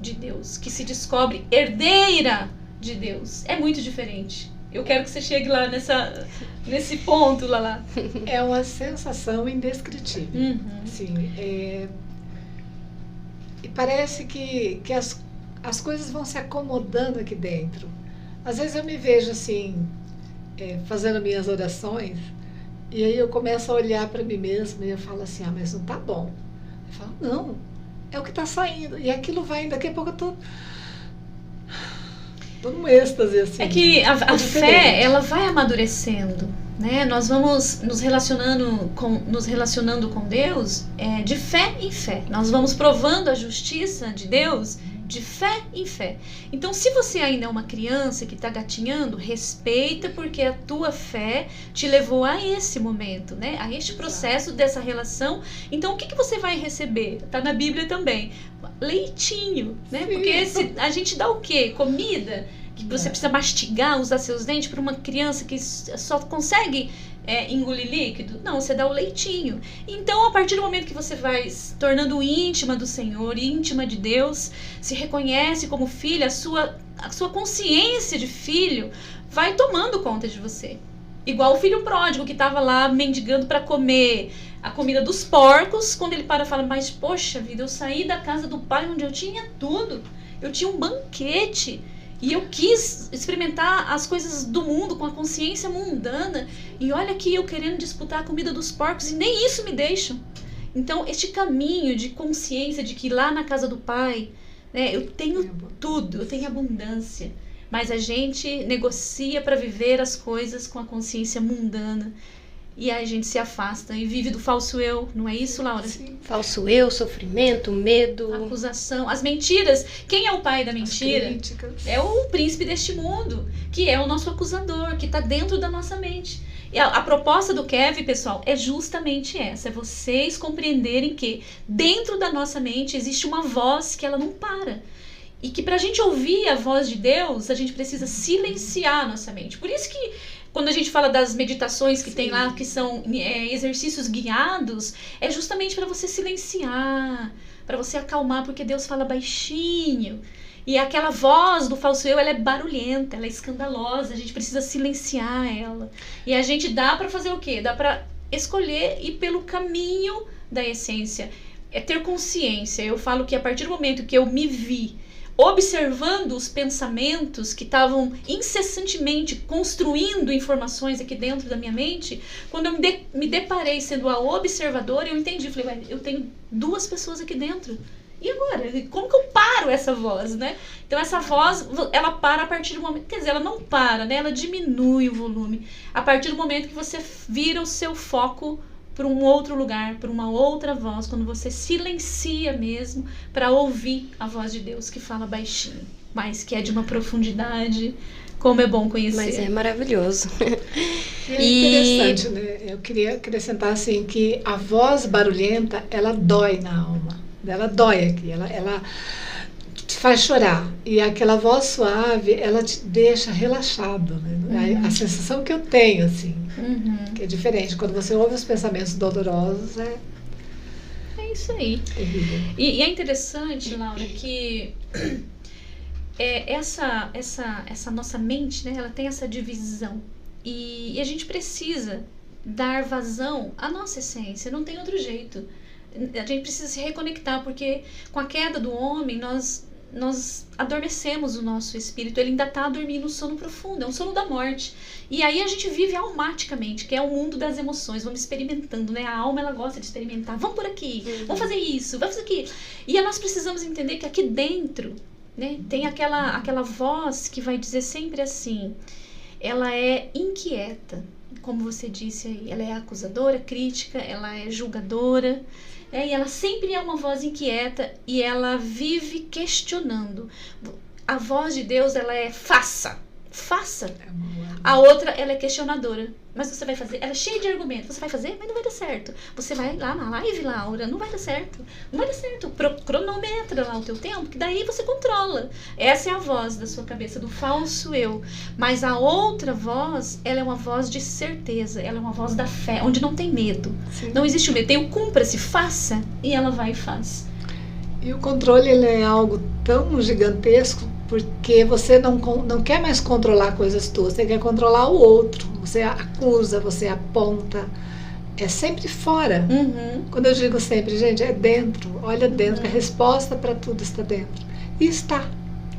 de Deus, que se descobre herdeira de Deus, é muito diferente. Eu quero que você chegue lá nesse ponto, Lala. É uma sensação indescritível. Sim, e parece que as coisas vão se acomodando aqui dentro. Às vezes eu me vejo assim, fazendo minhas orações, e aí eu começo a olhar para mim mesma e eu falo assim, mas não tá bom. Eu falo, não, é o que está saindo. E aquilo vai, daqui a pouco eu tô num êxtase, assim. É que a fé, ela vai amadurecendo, né? Nós vamos nos relacionando com Deus de fé em fé. Nós vamos provando a justiça de Deus de fé em fé. Então, se você ainda é uma criança que está gatinhando, respeita, porque a tua fé te levou a esse momento, né? A este processo dessa relação. Então, o que você vai receber? Está na Bíblia também. Leitinho, né? Sim. Porque a gente dá o quê? Comida, que você precisa mastigar, usar seus dentes, para uma criança que só consegue engolir líquido. Não, você dá o leitinho. Então, a partir do momento que você vai se tornando íntima do Senhor, íntima de Deus, se reconhece como filha, a sua consciência de filho vai tomando conta de você. Igual o filho pródigo que estava lá mendigando para comer a comida dos porcos, quando ele para e fala, mas poxa vida, eu saí da casa do pai onde eu tinha tudo, eu tinha um banquete, e eu quis experimentar as coisas do mundo com a consciência mundana, e olha aqui eu querendo disputar a comida dos porcos, e nem isso me deixam. Então, este caminho de consciência de que lá na casa do pai, né, eu tenho tudo, eu tenho abundância, mas a gente negocia para viver as coisas com a consciência mundana. E aí a gente se afasta e vive do falso eu, não é isso, Laura? Sim. Falso eu, sofrimento, medo, acusação, as mentiras. Quem é o pai da mentira? As críticas. É o príncipe deste mundo, que é o nosso acusador, que está dentro da nossa mente. E a proposta do Kevin, pessoal, é justamente essa, é vocês compreenderem que dentro da nossa mente existe uma voz que ela não para. E que pra gente ouvir a voz de Deus, a gente precisa silenciar a nossa mente. Por isso que quando a gente fala das meditações que tem lá, que são exercícios guiados, é justamente para você silenciar, para você acalmar, porque Deus fala baixinho. E aquela voz do falso eu, ela é barulhenta, ela é escandalosa, a gente precisa silenciar ela. E a gente dá para fazer o quê? Dá para escolher ir pelo caminho da essência. É ter consciência. Eu falo que a partir do momento que eu me vi observando os pensamentos que estavam incessantemente construindo informações aqui dentro da minha mente, quando eu me deparei sendo a observadora, eu entendi, falei, eu tenho 2 pessoas aqui dentro. E agora? Como que eu paro essa voz, né? Então essa voz, ela para a partir do momento, quer dizer, ela não para, né? Ela diminui o volume a partir do momento que você vira o seu foco para um outro lugar, para uma outra voz, quando você silencia mesmo para ouvir a voz de Deus que fala baixinho, mas que é de uma profundidade, como é bom conhecer. Mas é maravilhoso. É interessante, né? Eu queria acrescentar assim que a voz barulhenta, ela dói na alma. Ela dói aqui, ela te faz chorar. E aquela voz suave, ela te deixa relaxado, né? A sensação que eu tenho, assim, que é diferente. Quando você ouve os pensamentos dolorosos, é isso aí. terrível. E é interessante, Laura, que essa nossa mente, né, ela tem essa divisão. E a gente precisa dar vazão à nossa essência, não tem outro jeito. A gente precisa se reconectar, porque com a queda do homem, nós adormecemos o nosso espírito, ele ainda está dormindo no sono profundo, é um sono da morte. E aí a gente vive almaticamente, que é o mundo das emoções, vamos experimentando, né? A alma, ela gosta de experimentar, vamos por aqui, vamos fazer isso, vamos fazer aqui. E aí nós precisamos entender que aqui dentro, né, tem aquela voz que vai dizer sempre assim, ela é inquieta, como você disse aí, ela é acusadora, crítica, ela é julgadora, e ela sempre é uma voz inquieta e ela vive questionando. A voz de Deus, ela é faça. A outra, ela é questionadora. Mas você vai fazer, ela é cheia de argumentos. Você vai fazer, mas não vai dar certo. Você vai lá na live, Laura, não vai dar certo. Não vai dar certo. Cronometra lá o teu tempo, que daí você controla. Essa é a voz da sua cabeça, do falso eu. Mas a outra voz, ela é uma voz de certeza. Ela é uma voz da fé, onde não tem medo. Sim. Não existe o medo. Tem o cumpra-se, faça. E ela vai e faz. E o controle, ele é algo tão gigantesco, porque você não quer mais controlar coisas tuas, você quer controlar o outro. Você acusa, você aponta. É sempre fora. Quando eu digo sempre, gente, é dentro. Olha dentro, a resposta para tudo está dentro. E está.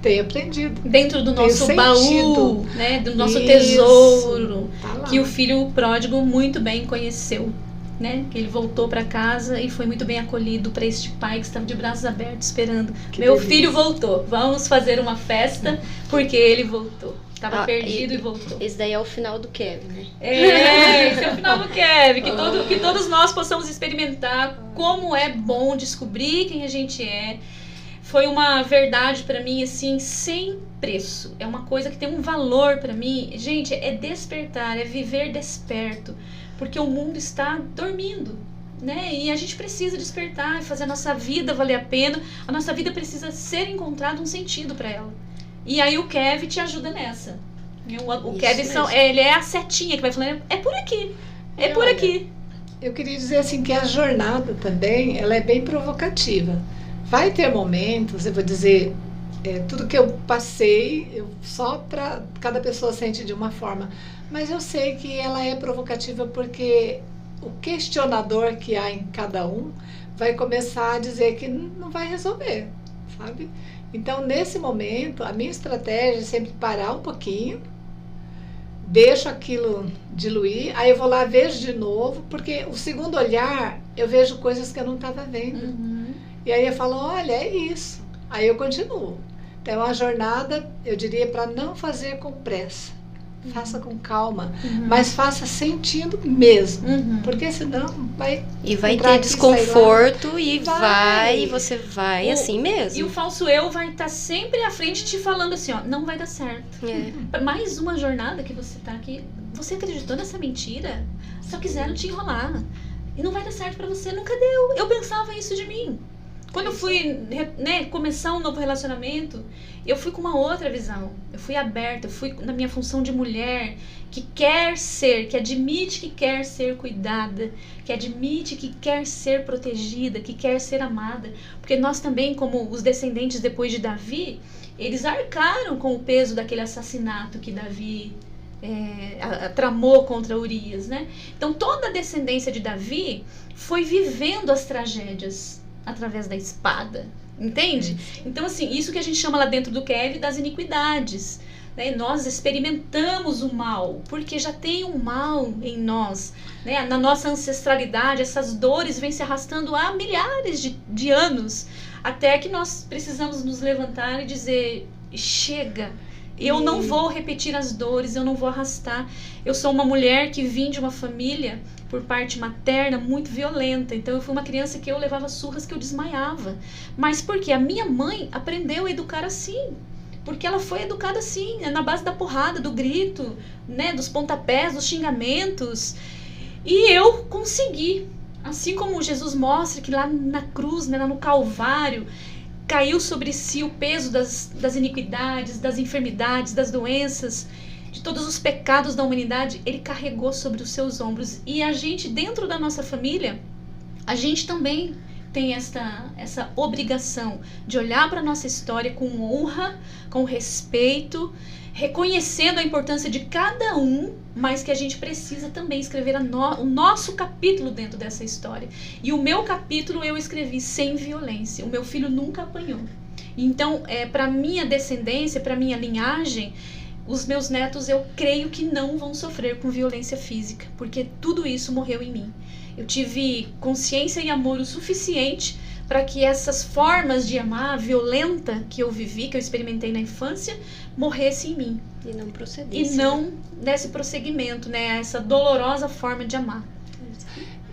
Tenho aprendido. Dentro do nosso baú, né? Do nosso tesouro. Tá, que o filho pródigo muito bem conheceu. Né? Que ele voltou para casa e foi muito bem acolhido para este pai que estava de braços abertos esperando. Meu filho voltou, vamos fazer uma festa porque ele voltou. Estava perdido e voltou. Esse daí é o final do Kevin, né? Esse é o final do Kevin. Que todos nós possamos experimentar como é bom descobrir quem a gente é. Foi uma verdade para mim, assim, sem preço. É uma coisa que tem um valor para mim. Gente, é despertar, é viver desperto. Porque o mundo está dormindo, né? E a gente precisa despertar e fazer a nossa vida valer a pena. A nossa vida precisa ser encontrado um sentido para ela. E aí o Kevin te ajuda nessa. O Kevin ele é a setinha que vai falando, é por aqui, é por aqui. Eu queria dizer assim que a jornada também, ela é bem provocativa. Vai ter momentos, eu vou dizer, tudo que eu passei, só para cada pessoa sente de uma forma. Mas eu sei que ela é provocativa porque o questionador que há em cada um vai começar a dizer que não vai resolver, sabe? Então, nesse momento, a minha estratégia é sempre parar um pouquinho, deixo aquilo diluir, aí eu vou lá, vejo de novo, porque o segundo olhar, eu vejo coisas que eu não estava vendo. E aí eu falo, olha, é isso. Aí eu continuo. Então, a jornada, eu diria, para não fazer com pressa. Faça com calma, mas faça sentindo mesmo, porque senão vai... E vai ter desconforto e você vai assim mesmo. E o falso eu vai estar sempre à frente te falando assim, ó, não vai dar certo. Mais uma jornada que você tá aqui, você acreditou nessa mentira? Só quiseram te enrolar. E não vai dar certo pra você, nunca deu. Eu pensava isso de mim. Quando eu fui, né, começar um novo relacionamento, eu fui com uma outra visão. Eu fui aberta, eu fui na minha função de mulher que quer ser, que admite que quer ser cuidada, que admite que quer ser protegida, que quer ser amada. Porque nós também, como os descendentes depois de Davi, eles arcaram com o peso daquele assassinato que Davi tramou contra Urias, né? Então toda a descendência de Davi foi vivendo as tragédias através da espada, Entende? Então, assim, isso que a gente chama lá dentro do Kev das iniquidades. Né? Nós experimentamos o mal, porque já tem um mal em nós. Né? Na nossa ancestralidade, essas dores vêm se arrastando há milhares de anos, até que nós precisamos nos levantar e dizer, chega, eu não vou repetir as dores, eu não vou arrastar. Eu sou uma mulher que vim de uma família, por parte materna, muito violenta. Então eu fui uma criança que eu levava surras que eu desmaiava. Mas por quê? A minha mãe aprendeu a educar assim. Porque ela foi educada assim, na base da porrada, do grito, né, dos pontapés, dos xingamentos. E eu consegui. Assim como Jesus mostra que lá na cruz, né, lá no Calvário, caiu sobre si o peso das iniquidades, das enfermidades, das doenças, de todos os pecados da humanidade, ele carregou sobre os seus ombros. E a gente, dentro da nossa família, a gente também tem essa obrigação de olhar para a nossa história com honra, com respeito, reconhecendo a importância de cada um, mas que a gente precisa também escrever o nosso capítulo dentro dessa história. E o meu capítulo eu escrevi sem violência. O meu filho nunca apanhou. Então, para minha descendência, para minha linhagem, os meus netos, eu creio que não vão sofrer com violência física, porque tudo isso morreu em mim. Eu tive consciência e amor o suficiente para que essas formas de amar violenta que eu vivi, que eu experimentei na infância, morressem em mim. E não procedesse. E não desse prosseguimento, né? Essa dolorosa forma de amar.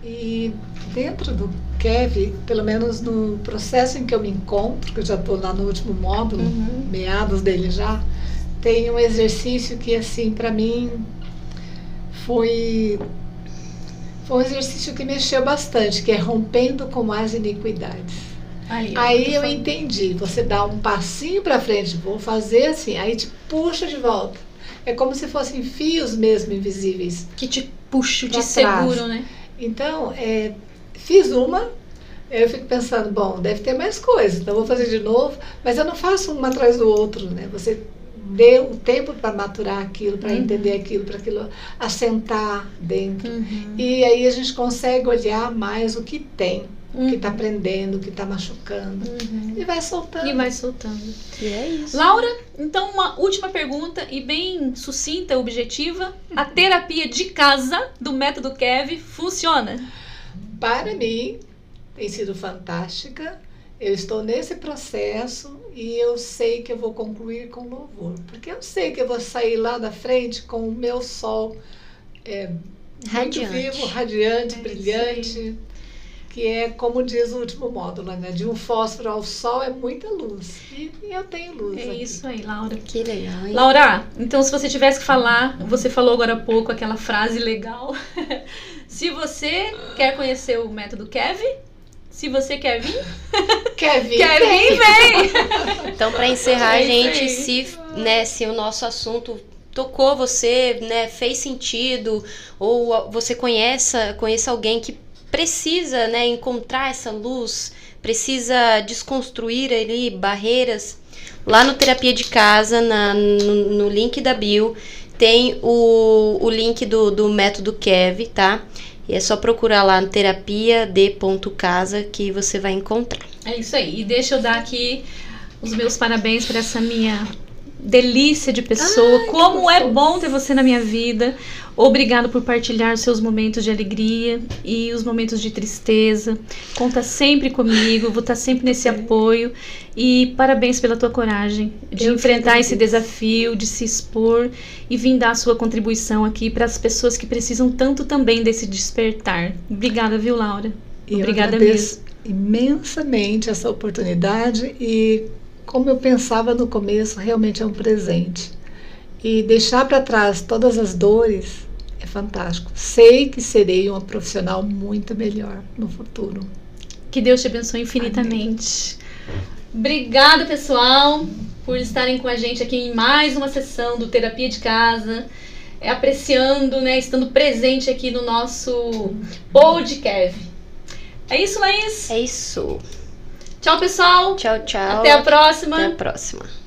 E dentro do Kev, pelo menos no processo em que eu me encontro, que eu já estou lá no último módulo, meados dele já, tem um exercício que, assim, para mim foi um exercício que mexeu bastante, que é rompendo com as iniquidades. Aí eu entendi, você dá um passinho para frente, vou fazer assim, aí te puxa de volta. É como se fossem fios mesmo invisíveis. Que te puxam, te seguram, né? Então, fiz uma, eu fico pensando, bom, deve ter mais coisas, então vou fazer de novo, mas eu não faço um atrás do outro, né? Você dê um tempo para maturar aquilo, para entender aquilo, para aquilo assentar dentro. E aí a gente consegue olhar mais o que tem, o que está aprendendo, o que está machucando. E vai soltando. E é isso. Laura, então uma última pergunta e bem sucinta, objetiva. A terapia de casa do método Kev funciona? Para mim, tem sido fantástica. Eu estou nesse processo e eu sei que eu vou concluir com louvor. Porque eu sei que eu vou sair lá da frente com o meu sol muito vivo, radiante, brilhante. Que é, como diz o último módulo, né? De um fósforo ao sol é muita luz. E eu tenho luz aqui. Isso aí, Laura. Que legal, hein? Laura, então se você tivesse que falar, você falou agora há pouco aquela frase legal. Se você quer conhecer o método Kev, se você quer vir, vem! Então, para encerrar, gente, se o nosso assunto tocou você, né, fez sentido, ou você conheça alguém que precisa, né, encontrar essa luz, precisa desconstruir ali barreiras, lá no Terapia de Casa, no link da bio, tem o link do método Kev, tá? E é só procurar lá no terapia.de.casa que você vai encontrar. É isso aí. E deixa eu dar aqui os meus parabéns para essa minha delícia de pessoa. Como é bom ter você na minha vida. Obrigada por partilhar os seus momentos de alegria e os momentos de tristeza. Conta sempre comigo, vou estar sempre nesse apoio. E parabéns pela tua coragem de enfrentar esse desafio, de se expor e vir dar a sua contribuição aqui para as pessoas que precisam tanto também desse despertar. Obrigada, viu, Laura? Obrigada mesmo. Imensamente essa oportunidade e, como eu pensava no começo, realmente é um presente. E deixar para trás todas as dores é fantástico. Sei que serei uma profissional muito melhor no futuro. Que Deus te abençoe infinitamente. Amém. Obrigada, pessoal, por estarem com a gente aqui em mais uma sessão do Terapia de Casa, apreciando, né, estando presente aqui no nosso podcast. É isso, Laís? É isso. Tchau, pessoal. Tchau, tchau. Até a próxima. Até a próxima.